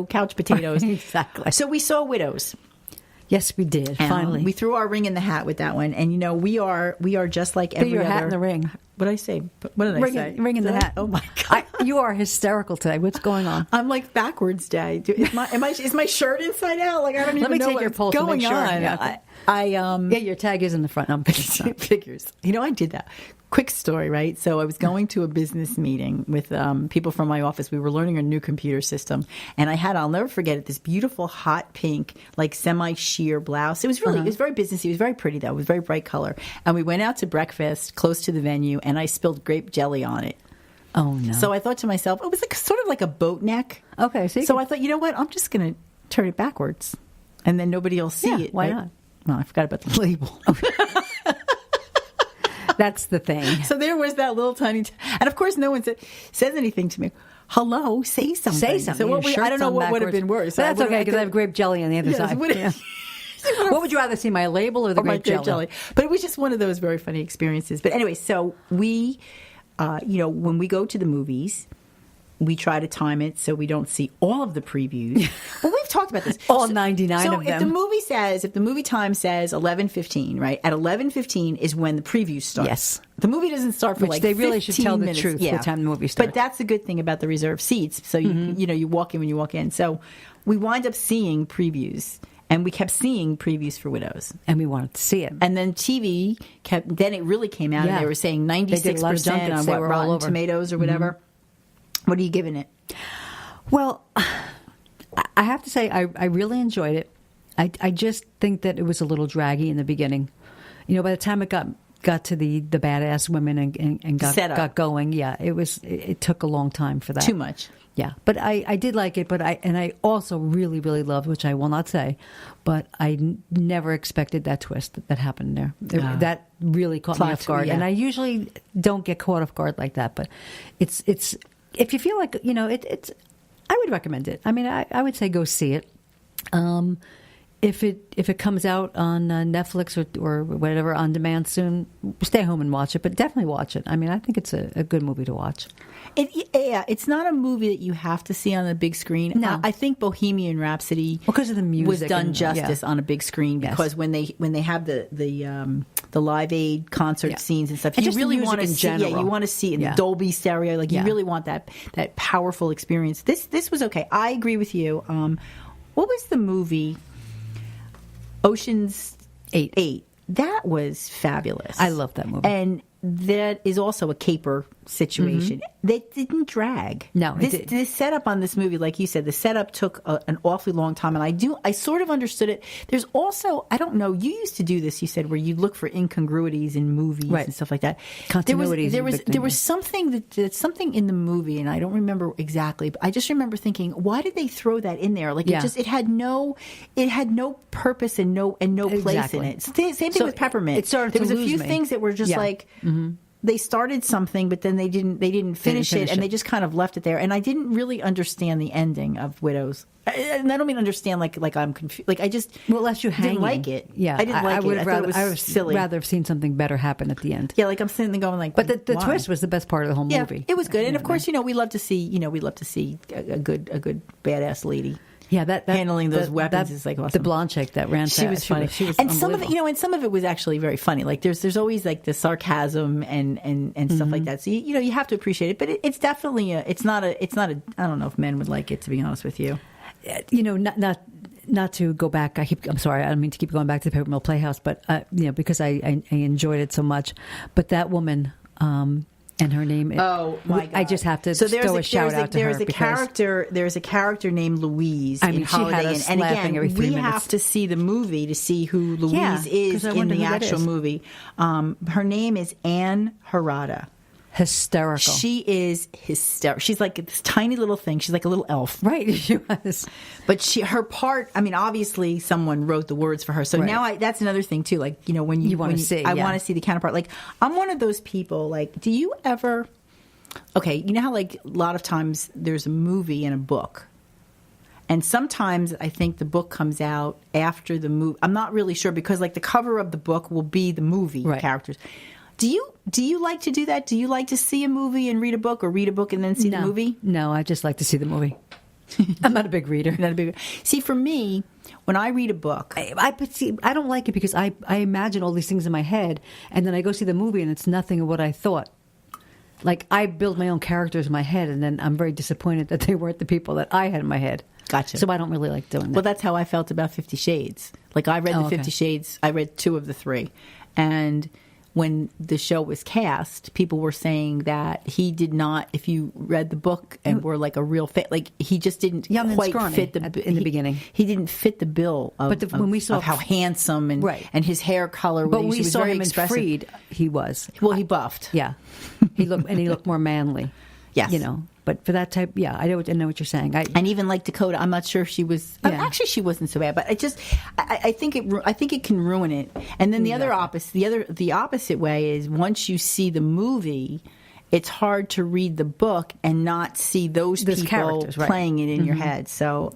couch potatoes. Exactly. So we saw Widows. Yes, we did. Finally, we threw our ring in the hat with that one, and we are just like every other. Your hat in the ring. What did I say? What did I say? Ring in the hat. Oh my God! You are hysterical today. What's going on? I'm like backwards day. Is my shirt inside out? Like I don't even know take your pulse going to make sure. on. Your tag is in the front. I'm figures. I did that. Quick story, right? So I was going to a business meeting with people from my office. We were learning a new computer system, and I'll never forget it, this beautiful hot pink, like semi-sheer blouse. It was really, it was very businessy. It was very pretty, though. It was very bright color. And we went out to breakfast close to the venue, and I spilled grape jelly on it. Oh, no. So I thought to myself, it was sort of like a boat neck. Okay. So I thought, you know what? I'm just going to turn it backwards, and then nobody will see it. Why not? Well, I forgot about the label. That's the thing. So there was that little tiny, and of course, no one says anything to me. Hello, say something. Say something. So I don't know what would have been worse. But that's okay because I have grape jelly on the other side. What would you rather see, my label or the grape jelly? But it was just one of those very funny experiences. But anyway, so we, when we go to the movies, we try to time it so we don't see all of the previews. But we've talked about this. All 99 of them. So if the movie time says 11:15, right? At 11:15 is when the previews start. Yes. The movie doesn't start for Which they really should tell minutes. the truth the time the movie starts. But that's the good thing about the reserved seats. So you walk in when you walk in. So we wind up seeing previews. And we kept seeing previews for Widows. And we wanted to see it. And then TV then it really came out and they were saying 96% on what, Rotten Tomatoes or whatever. What are you giving it? Well, I have to say I really enjoyed it. I just think that it was a little draggy in the beginning. By the time it got to the badass women and got going, it took a long time for that. Too much. Yeah, but I did like it, but I also really, really loved, which I will not say, but I never expected that twist that happened there. That really caught me off guard. And I usually don't get caught off guard like that, but it's if you feel like, it's I would recommend it. I mean, I would say go see it. If it comes out on Netflix or whatever on demand soon, stay home and watch it. But definitely watch it. I mean, I think it's a good movie to watch. It's not a movie that you have to see on a big screen. No. I think Bohemian Rhapsody because of the music was done justice on a big screen because when they have the Live Aid concert scenes and stuff, and you really want to see. Yeah, you want to see it in Dolby stereo. Like you really want that powerful experience. This was okay. I agree with you. What was the movie? Ocean's 8. That was fabulous. I love that movie. And that is also a caper situation. They didn't drag. No, it didn't. This setup on this movie, like you said, the setup took an awfully long time, and I sort of understood it. There's also, I don't know, you used to do this, you said, where you look for incongruities in movies and stuff like that. Continuities. There was something something in the movie, and I don't remember exactly, but I just remember thinking, why did they throw that in there? Like it had no purpose and no place in it. Same thing with Peppermint. It started there to was a lose few me. things that were just like. They started something, but then they didn't finish it, and they just kind of left it there. And I didn't really understand the ending of Widows. And I don't mean understand like I'm confused. Like I just left you hanging. didn't like it. Yeah, I didn't like it. I thought it was silly. Rather have seen something better happen at the end. Yeah, like I'm sitting there going like. But the why? twist was the best part of the whole Yeah, movie. it was good, and of course, we love to see a good badass lady. Yeah, that handling those weapons is like awesome. The blonde chick that ran she was funny. She was and some of it, and some of it was actually very funny. Like there's always like the sarcasm and stuff like that. So you have to appreciate it. But it's definitely it's not a. I don't know if men would like it, to be honest with you. Not to go back. I'm sorry. I don't mean to keep going back to the Paper Mill Playhouse, but because I enjoyed it so much. But that woman. And her name. Oh my God! I just have to throw a shout out to her. There's a character named Louise in Holiday Inn, and again, we have to see the movie to see who Louise is in the actual movie. Her name is Anne Harada. Hysterical. She is hysterical. She's like this tiny little thing. She's like a little elf. Right, she was. But her part, I mean, obviously someone wrote the words for her. So now that's another thing too. Like, when you want to see, I want to see the counterpart. Like, I'm one of those people, like, do you ever, okay, you know how like a lot of times there's a movie and a book. And sometimes I think the book comes out after the movie. I'm not really sure because like the cover of the book will be the movie characters. Do you like to do that? Do you like to see a movie and read a book, or read a book and then see the movie? No, I just like to see the movie. I'm not a big reader. See, for me, when I read a book, I don't like it because I imagine all these things in my head, and then I go see the movie and it's nothing of what I thought. Like I build my own characters in my head, and then I'm very disappointed that they weren't the people that I had in my head. Gotcha. So I don't really like doing that. Well, that's how I felt about 50 Shades. Like I read the 50 Shades. I read 2 of the 3, and when the show was cast, people were saying that he did not, if you read the book and were like a real fit, like he just didn't quite fit in the beginning. He didn't fit the bill of, when we saw of how handsome and his hair color. But when we was saw very him in Freed, he was. Well, he buffed. Yeah. He looked more manly. Yes. But for that type, I know what you're saying. And even like Dakota, I'm not sure if she was. Actually, she wasn't so bad. But I think it can ruin it. And then the opposite way is once you see the movie, it's hard to read the book and not see those people playing it in your head. So,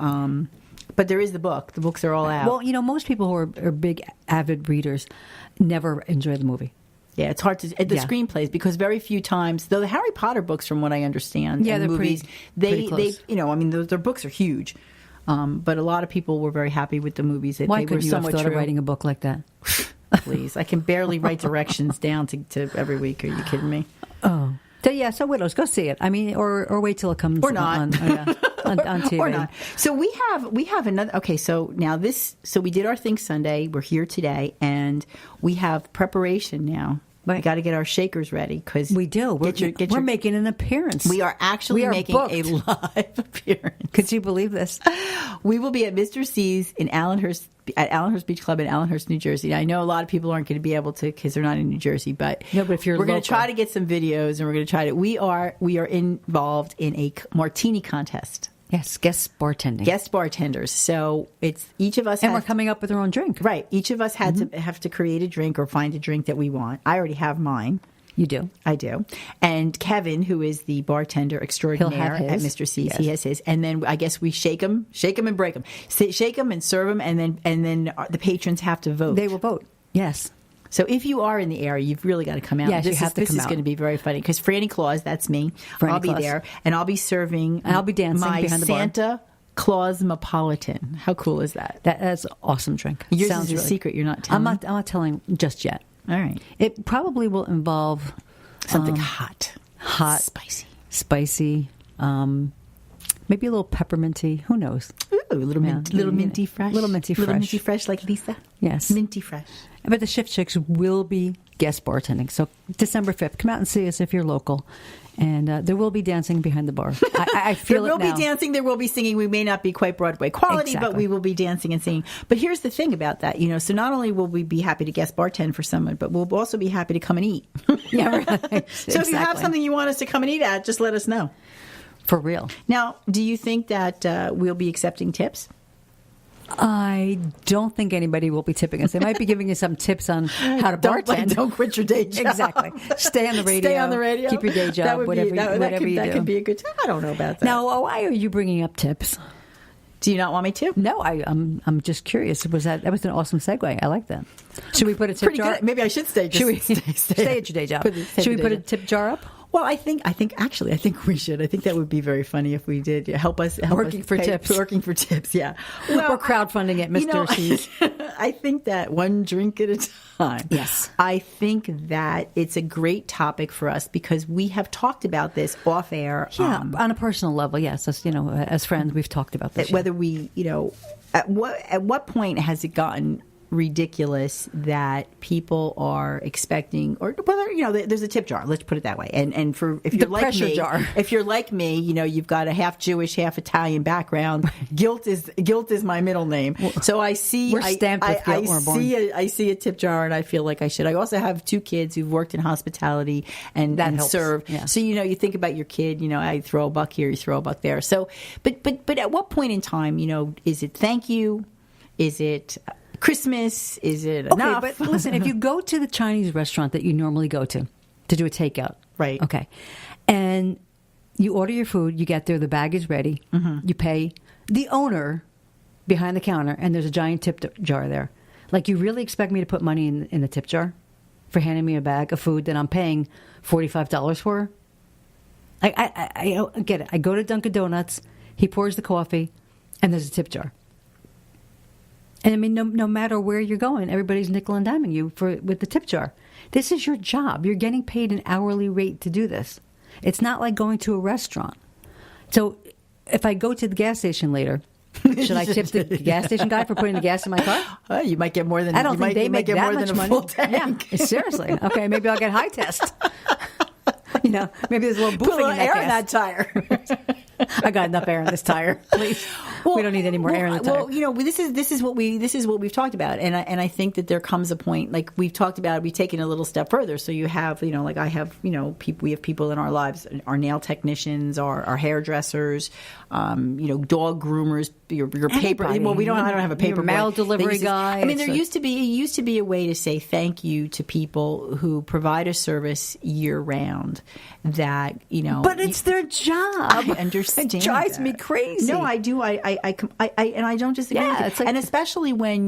but there is the book. The books are all out. Well, most people who are big avid readers never enjoy the movie. Yeah, it's hard to the screenplays because very few times, though the Harry Potter books, from what I understand, they're movies, pretty close. their books are huge, but a lot of people were very happy with the movies. Why couldn't you have thought of writing a book like that? Please, I can barely write directions down to every week. Are you kidding me? Oh, so Widows, go see it. I mean, or wait till it comes or not on TV or not. So we have another. Okay, so now so we did our thing Sunday. We're here today, and we have preparation now. We got to get our shakers ready because we do. We're making an appearance. We are actually making booked. a live appearance. Could you believe this? We will be at Mr. C's at Allenhurst Beach Club in Allenhurst, New Jersey. I know a lot of people aren't going to be able to because they're not in New Jersey, but if you're we're going to try to get some videos, and we're going to try to. We are involved in a martini contest. Yes, guest bartending. Guest bartenders. So it's each of us, and we're coming up with our own drink. Right. Each of us had to have to create a drink or find a drink that we want. I already have mine. You do? I do. And Kevin, who is the bartender extraordinaire at Mr. C's, he has his. And then I guess we shake them and break them, shake them and serve them, and then the patrons have to vote. They will vote. Yes. So if you are in the area, you've really got to come out. Yes, this is going to be very funny because Franny Claus, that's me. I'll be there, and I'll be serving. And I'll be dancing my behind the bar. Santa Clausmopolitan. How cool is that? That's an awesome drink. Yours Sounds is a really, secret. You're not telling. I'm not telling just yet. All right. It probably will involve something hot, spicy. Maybe a little pepperminty. Who knows? Ooh, a little minty fresh. Little minty fresh like Lisa. Yes. Minty fresh. But the Shift Chicks will be guest bartending. So December 5th, come out and see us if you're local. And there will be dancing behind the bar. I feel there will it now. be dancing. There will be singing. We may not be quite Broadway quality, but Exactly. we will be dancing and singing. But here's the thing about that, so not only will we be happy to guest bartend for someone, but we'll also be happy to come and eat. Yeah, right. So if you have something you want us to come and eat at, just let us know. For real. Now, do you think that we'll be accepting tips? I don't think anybody will be tipping us. They might be giving you some tips on how to bartend. Don't quit your day job. Exactly. Stay on the radio. Stay on the radio. Keep your day job. That would whatever be, that, whatever you that do. could be a good tip. I don't know about that. Now, why are you bringing up tips? Do you not want me to? No, I'm just curious. That was an awesome segue. I like that. Should we put a tip Pretty jar? good. Maybe I should stay. Should we stay at your day job? Stay Should we at put your a day job. tip jar up? Well, I think we should. I think that would be very funny if we did. Help us Working for tips. Working for tips, yeah. Well, We're crowdfunding it, Mr. C's. I think that one drink at a time. Yes. I think that it's a great topic for us because we have talked about this off air. Yeah, on a personal level, yes. As friends, we've talked about this. Whether we, at what point has it gotten ridiculous that people are expecting, or whether there's a tip jar. Let's put it that way. And for if you're The like pressure me, jar. if you're like me, you've got a half Jewish, half Italian background. Guilt is my middle name. So I see We're stamped with guilt when we're born. I see a tip jar, and I feel like I should. I also have 2 kids who've worked in hospitality and helps. served. Yeah. So you think about your kid. I throw a buck here, you throw a buck there. So, but at what point in time, is it thank you? Is it Christmas? Is it enough? Okay, but listen, if you go to the Chinese restaurant that you normally go to do a takeout. Right. Okay. And you order your food, you get there, the bag is ready, you pay the owner behind the counter, and there's a giant tip jar there. Like, you really expect me to put money in the tip jar for handing me a bag of food that I'm paying $45 for? I get it. I go to Dunkin' Donuts, he pours the coffee, and there's a tip jar. And I mean, no matter where you're going, everybody's nickel and diming you with the tip jar. This is your job. You're getting paid an hourly rate to do this. It's not like going to a restaurant. So if I go to the gas station later, should I tip the gas station guy for putting the gas in my car? You might get more than I don't you think might, they you make might get that more much than a money. full tank. Yeah, seriously. Okay, maybe I'll get high test. Maybe there's a little Put a boofing little in that air in gas. that tire. I got enough air in this tire. Please, we don't need any more air in the tire. Well, this is what we've talked about, and I think that there comes a point, like we've talked about, we've taken a little step further. So you have, like I have, people. We have people in our lives, our nail technicians, our hairdressers, dog groomers, your paper. Anybody. Well, I don't have a paper Your mail boy. delivery They guy. I mean, It's there used to be a way to say thank you to people who provide a service year round. That But it's their job. I understand. It drives me that. crazy. No, I do. I and I don't disagree. Yeah, with you. it's like- And especially when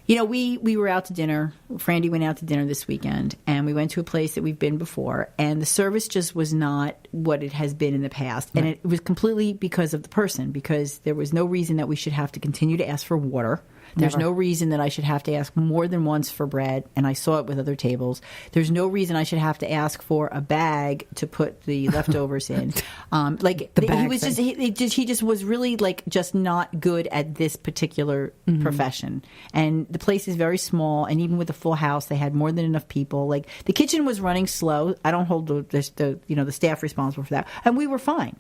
we were out to dinner. Frandy went out to dinner this weekend, and we went to a place that we've been before, and the service just was not what it has been in the past, and it was completely because of the person. Because there was no reason that we should have to continue to ask for water. There's Never. no reason that I should have to ask more than once for bread, and I saw it with other tables. There's no reason I should have to ask for a bag to put the leftovers in. bag He was thing. he just was really just not good at this particular profession. And the place is very small, and even with the full house, they had more than enough people. Like, the kitchen was running slow. I don't hold the staff responsible for that, and we were fine.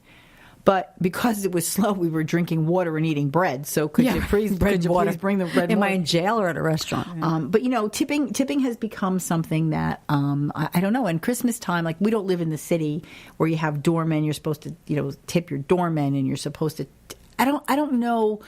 But because it was slow, we were drinking water and eating bread. So could you please bring the bread? Am I in jail or at a restaurant? But tipping has become something that I don't know. And Christmas time, like, we don't live in the city where you have doormen. You're supposed to tip your doormen, and you're supposed to. I don't know.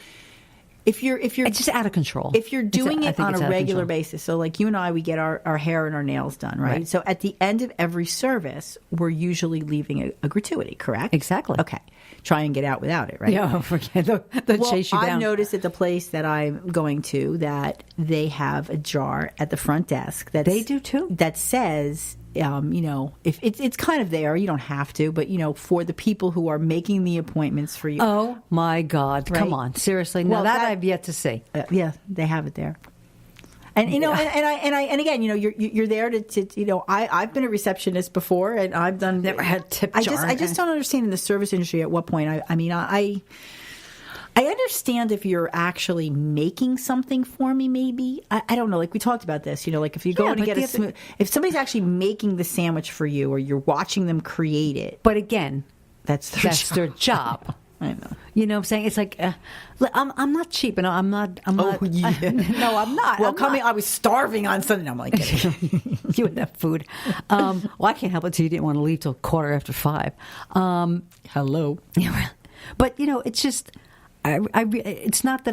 If you're It's just out of control. If you're doing I it think on it's a out of regular control. basis, so like you and I, we get our hair and our nails done, right? Right. So at the end of every service, we're usually leaving a gratuity, correct? Exactly. Okay. Try and get out without it, right? Yeah, forget they'll chase you down. I've noticed at the place that I'm going to that they have a jar at the front desk. They do too? That says, if it's kind of there, you don't have to, but for the people who are making the appointments for you. Oh my God! Right. Come on, seriously. No, Well, that that- I've yet to see. Yeah, they have it there. And and again, you're there to I've been a receptionist before, and I've done Never had tip jar. I just don't understand in the service industry at what point. I understand if you're actually making something for me, maybe. I don't know. Like we talked about this, like if you go in and get if somebody's actually making the sandwich for you or you're watching them create it. But again, that's their job. I know. You know what I'm saying? It's like, I'm not cheap. And I'm not. Yeah. No, I'm not. Well, I was starving on Sunday. I'm like, you and that food. Well, I can't help it till you didn't want to leave till 5:15. Hello. But, it's just... it's not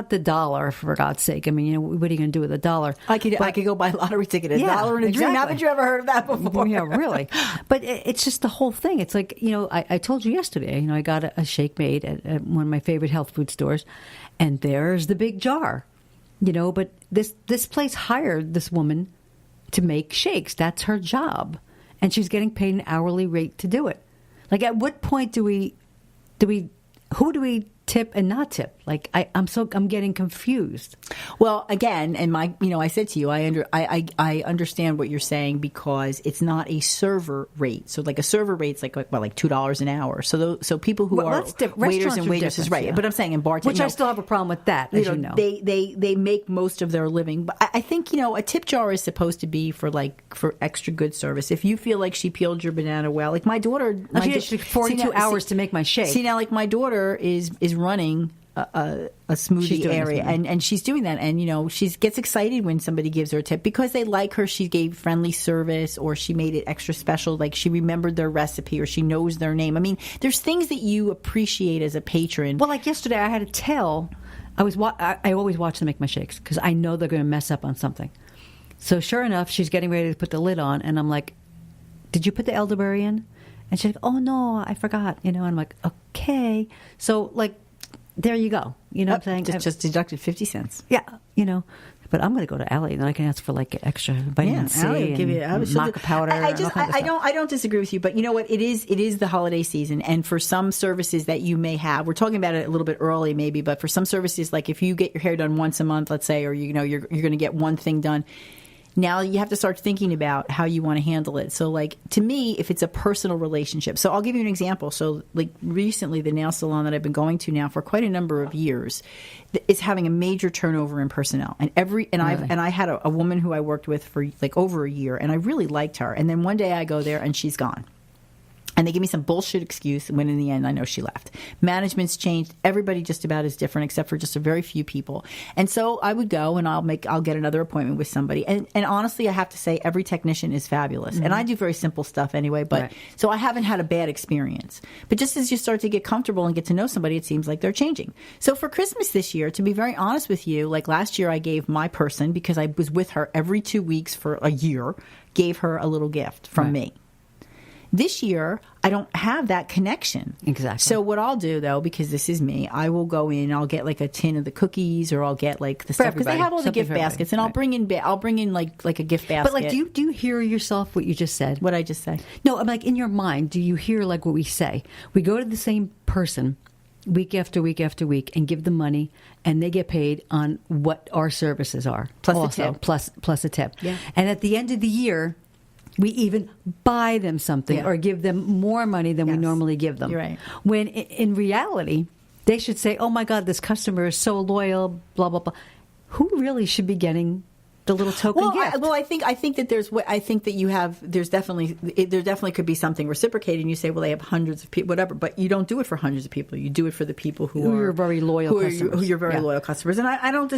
the dollar, for God's sake. I mean, what are you going to do with a dollar? I could go buy a lottery ticket, $1 and a dream. Haven't you ever heard of that before? Yeah, really. But it's just the whole thing. It's like, I told you yesterday, I got a shake made at one of my favorite health food stores, and there's the big jar, But this place hired this woman to make shakes. That's her job, and she's getting paid an hourly rate to do it. Like, at what point who do we tip and not tip? Like I'm getting confused. Well, again, and I said to you, I understand what you're saying because it's not a server rate. So like a server rate's like $2 an hour. So people who are waiters and waitresses, right? Yeah. But I'm saying in bartending, which I still have a problem with that. As you know, they make most of their living. But I think a tip jar is supposed to be for extra good service. If you feel like she peeled your banana well, like my daughter, she took 42 hours to make my shake. See now, like my daughter is running a smoothie area, and she's doing that, and she gets excited when somebody gives her a tip because they like her. She gave friendly service, or she made it extra special, like she remembered their recipe, or she knows their name. I mean, there's things that you appreciate as a patron. Well, like yesterday, I had to tell. I always watch them make my shakes because I know they're going to mess up on something. So sure enough, she's getting ready to put the lid on, and I'm like, "Did you put the elderberry in?" And she's like, "Oh no, I forgot." And I'm like, "Okay." So like. There you go. You know what I'm saying? Just deducted 50 cents. Yeah, But I'm going to go to Allie, and then I can ask for like extra vitamin C and give you maca powder. I don't disagree with you, but you know what? It is the holiday season, and for some services that you may have, we're talking about it a little bit early, maybe, but for some services, like if you get your hair done once a month, let's say, or you're going to get one thing done. Now you have to start thinking about how you want to handle it. So, like, to me, if it's a personal relationship. So I'll give you an example. So, like, recently, the nail salon that I've been going to now for quite a number of years is having a major turnover in personnel. And I had a woman who I worked with for, like, over a year, and I really liked her. And then one day I go there, and she's gone. And they give me some bullshit excuse, when in the end I know she left. Management's changed. Everybody just about is different, except for just a very few people. And so I would go and I'll get another appointment with somebody. And honestly, I have to say every technician is fabulous. Mm-hmm. And I do very simple stuff anyway. But So I haven't had a bad experience. But just as you start to get comfortable and get to know somebody, it seems like they're changing. So for Christmas this year, to be very honest with you, like last year I gave my person, because I was with her every 2 weeks for a year, gave her a little gift from me. This year, I don't have that connection. Exactly. So what I'll do, though, because this is me, I will go in, I'll get like a tin of the cookies, or I'll get like the stuff, because they have all the gift baskets, and I'll bring in like a gift basket. But like, do you hear yourself what you just said? What I just say? No, I'm like, in your mind, do you hear like what we say? We go to the same person week after week after week and give them money, and they get paid on what our services are, plus a tip. Plus a tip. Yeah. And at the end of the year, we even buy them something or give them more money than we normally give them. You're right. When in reality, they should say, "Oh my God, this customer is so loyal." Blah blah blah. Who really should be getting the little token gift? I think that there's definitely could be something reciprocating. You say, well, they have hundreds of people, whatever, but you don't do it for hundreds of people. You do it for the people who are very loyal customers. Who you're very loyal customers. And I don't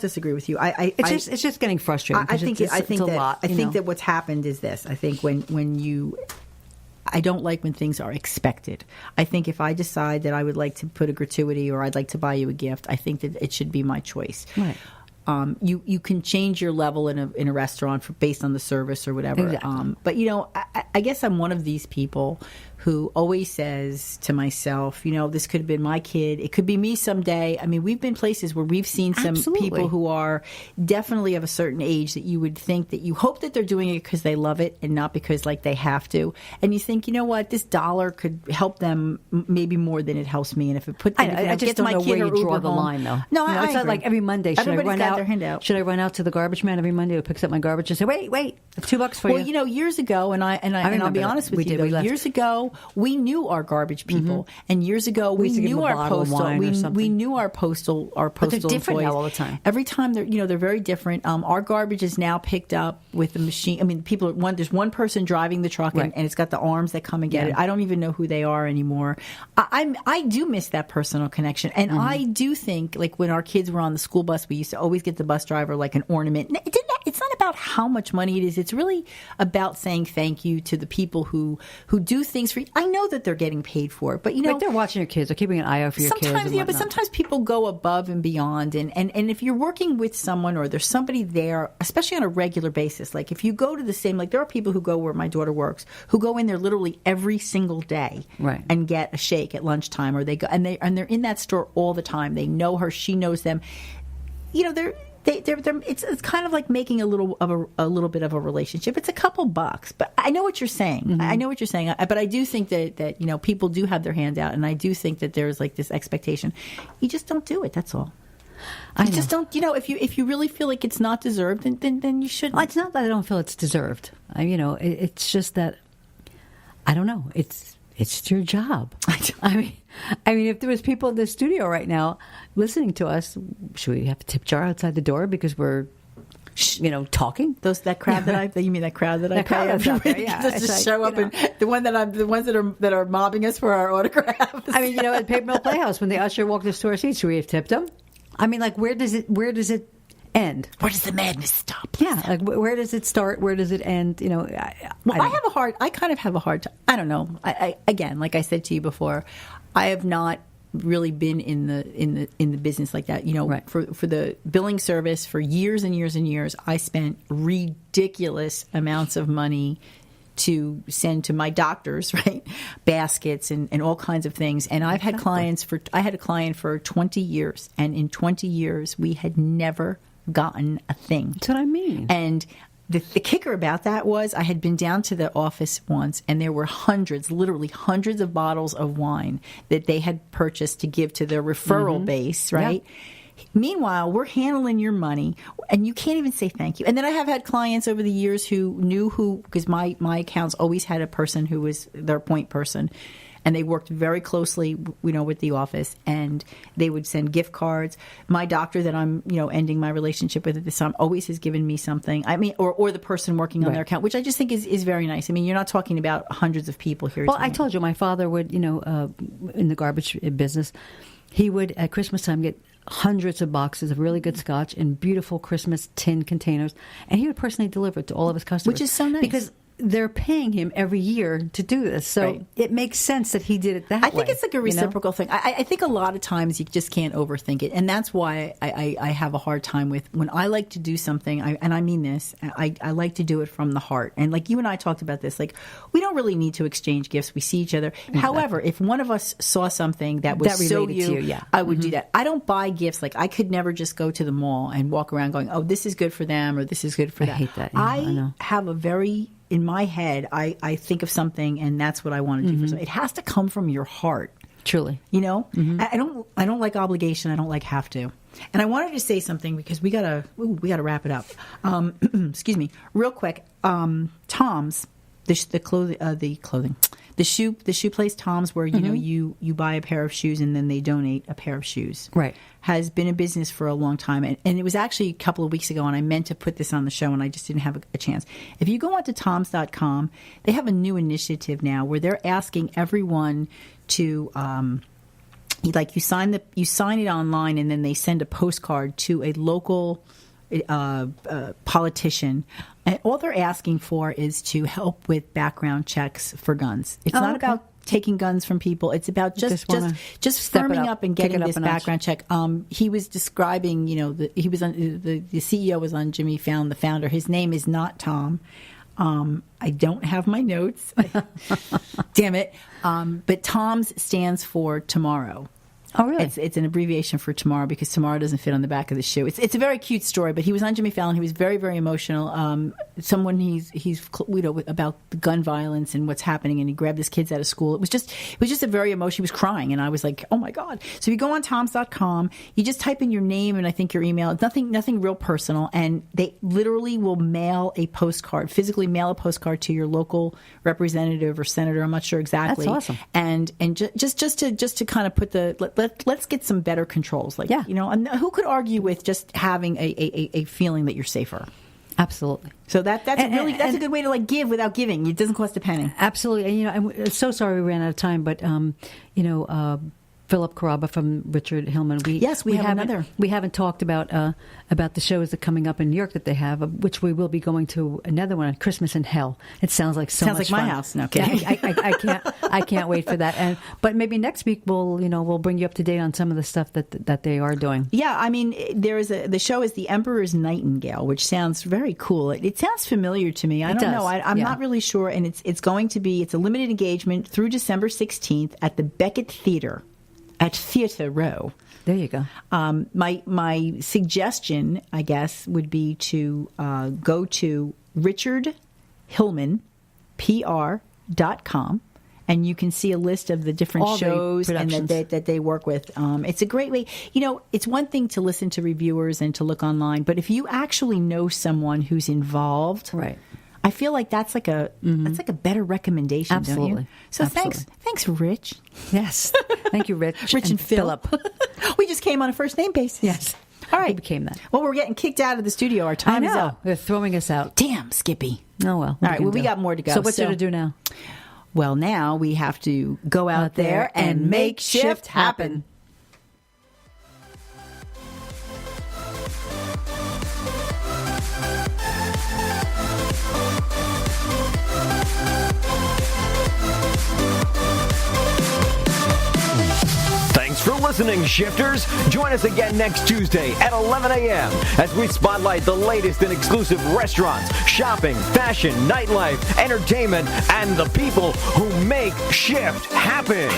disagree with you. It's just getting frustrating. I think that what's happened is this. I think I don't like when things are expected. I think if I decide that I would like to put a gratuity, or I'd like to buy you a gift, I think that it should be my choice. Right. You can change your level in a restaurant based on the service or whatever. Exactly. But I guess I'm one of these people who always says to myself, this could have been my kid. It could be me someday. I mean, we've been places where we've seen some people who are definitely of a certain age that you would think that you hope that they're doing it because they love it and not because like they have to. And you think, you know what, this dollar could help them maybe more than it helps me. And if it puts, I just don't know where you draw the line, though. No, it's agree. not like every Monday. Everybody's got their hand out. Should I run out to the garbage man every Monday who picks up my garbage and say, wait, $2 for you? Well, years ago, and I'll be honest with you, years ago, we knew our garbage people, and years ago we used to give knew them a our bottle of postal. wine or We something. knew our postal they're different employees now all the time. Every time they're very different. Our garbage is now picked up with the machine. I mean, there's one person driving the truck, Right. and it's got the arms that come and get Yeah. it. I don't even know who they are anymore. I do miss that personal connection, and I do think, like, when our kids were on the school bus, we used to always get the bus driver like an ornament. It's not about how much money it is. It's really about saying thank you to the people who do things for you. I know that they're getting paid for it, but Like they're watching your kids. They're keeping an eye out for your kids. sometimes, and yeah, but whatnot. sometimes people go above and beyond, and if you're working with someone or there's somebody there, especially on a regular basis, like if you go to the same, like there are people who go where my daughter works, who go in there literally every single day, Right. and get a shake at lunchtime, or they go and they're in that store all the time. They know her, she knows them. They're it's kind of like making a little bit of a relationship. It's a couple bucks, but I know what you're saying. Mm-hmm. I know what you're saying. But I do think that people do have their hand out, and I do think that there's like this expectation. You just don't do it. That's all. I You know. just don't. If you really feel like it's not deserved, then you shouldn't. Well, it's not that I don't feel it's deserved. It's just that I don't know. It's your job. I mean, if there was people in the studio right now listening to us, should we have a tip jar outside the door because we're, talking? That crowd you mean that crowd that I That crowd pay that's out there, yeah. just It's to like, show up and the ones that are mobbing us for our autographs. I mean, at Paper Mill Playhouse, when the usher walked us to our seats, should we have tipped them? I mean, like, where does it end? where does the madness stop? Yeah, like where does it start? Where does it end? I kind of have a hard time. I don't know. I again, like I said to you before, I have not really been in the business like that. Right. For the billing service for years and years and years, I spent ridiculous amounts of money to send to my doctors, right? Baskets and all kinds of things. And I've had clients I had a client for 20 years, and in 20 years we had never gotten a thing. That's what I mean. And the kicker about that was I had been down to the office once, and there were literally hundreds of bottles of wine that they had purchased to give to their referral base, right? Yeah. Meanwhile, we're handling your money, and you can't even say thank you. And then I have had clients over the years who knew because my accounts always had a person who was their point person, and they worked very closely, with the office, and they would send gift cards. My doctor that I'm, ending my relationship with at this time always has given me something. I mean, or the person working on their account, which I just think is very nice. I mean, you're not talking about hundreds of people here. Well, I told you, my father would, in the garbage business, he would at Christmas time get hundreds of boxes of really good scotch in beautiful Christmas tin containers, and he would personally deliver it to all of his customers, which is so nice because they're paying him every year to do this, so right. It makes sense that he did it that way. I think it's like a reciprocal thing. I think a lot of times you just can't overthink it, and that's why I have a hard time with when I like to do something, and I mean this, I like to do it from the heart. And like you and I talked about this, like we don't really need to exchange gifts. We see each other. Exactly. However, if one of us saw something that was so related to you, yeah. I would do that. I don't buy gifts. Like I could never just go to the mall and walk around going, "Oh, this is good for them," or "This is good for that." I hate that. Yeah, I know. have a very in my head, I think of something, and that's what I want to do for something. It has to come from your heart. Truly. I don't like obligation. I don't like have to. And I wanted to say something because we gotta wrap it up. Excuse me, real quick. Tom's, the shoe place Tom's, where you buy a pair of shoes and then they donate a pair of shoes. Right. Has been in business for a long time, and it was actually a couple of weeks ago, and I meant to put this on the show, and I just didn't have a chance. If you go onto toms.com, they have a new initiative now where they're asking everyone to you sign it online, and then they send a postcard to a local politician, and all they're asking for is to help with background checks for guns. It's not about taking guns from people. It's about just firming up and getting this background check. He was describing, he was on the CEO was on Jimmy Fallon, the founder. His name is not Tom. I don't have my notes. Damn it. But Tom's stands for tomorrow. Oh, really? It's an abbreviation for tomorrow because tomorrow doesn't fit on the back of the shoe. It's a very cute story, but he was on Jimmy Fallon. He was very, very emotional. Someone he's about the gun violence and what's happening, and he grabbed his kids out of school. It was just a very emotional. He was crying, and I was like, oh my God. So you go on toms.com, you just type in your name and I think your email. It's nothing real personal, and they literally will physically mail a postcard to your local representative or senator. I'm not sure exactly. That's awesome. And just to kind of put let's get some better controls. And who could argue with just having a feeling that you're safer? Absolutely. So that's a good way to give without giving. It doesn't cost a penny. Absolutely. And I'm so sorry we ran out of time, but Philip Caraba from Richard Hillman. We have another. We haven't talked about the shows that are coming up in New York that they have, which we will be going to another one on Christmas in Hell. It sounds like so much fun. Sounds like my house. No kidding. Yeah, I can't wait for that. But maybe next week we'll bring you up to date on some of the stuff that they are doing. Yeah, I mean the show is The Emperor's Nightingale, which sounds very cool. It sounds familiar to me. I don't know. I'm not really sure, and it's a limited engagement through December 16th at the Beckett Theater. At Theatre Row. There you go. My suggestion, I guess, would be to go to richardhillmanpr.com, and you can see a list of the different shows and that they work with. It's a great way. It's one thing to listen to reviewers and to look online, but if you actually know someone who's involved, right. I feel like that's like a better recommendation. Absolutely. Don't you? So Absolutely. Thanks, Rich. Yes, thank you, Rich. Rich and Philip. We just came on a first name basis. Yes. All right. We became that. Well, we're getting kicked out of the studio. Our time is up. They're throwing us out. Damn, Skippy. Oh well. All right. Well, we got more to go. So what's there to do now? Well, now we have to go out there and make shift happen. Thanks for listening, Shifters. Join us again next Tuesday at 11 a.m. as we spotlight the latest in exclusive restaurants, shopping, fashion, nightlife, entertainment, and the people who make Shift happen.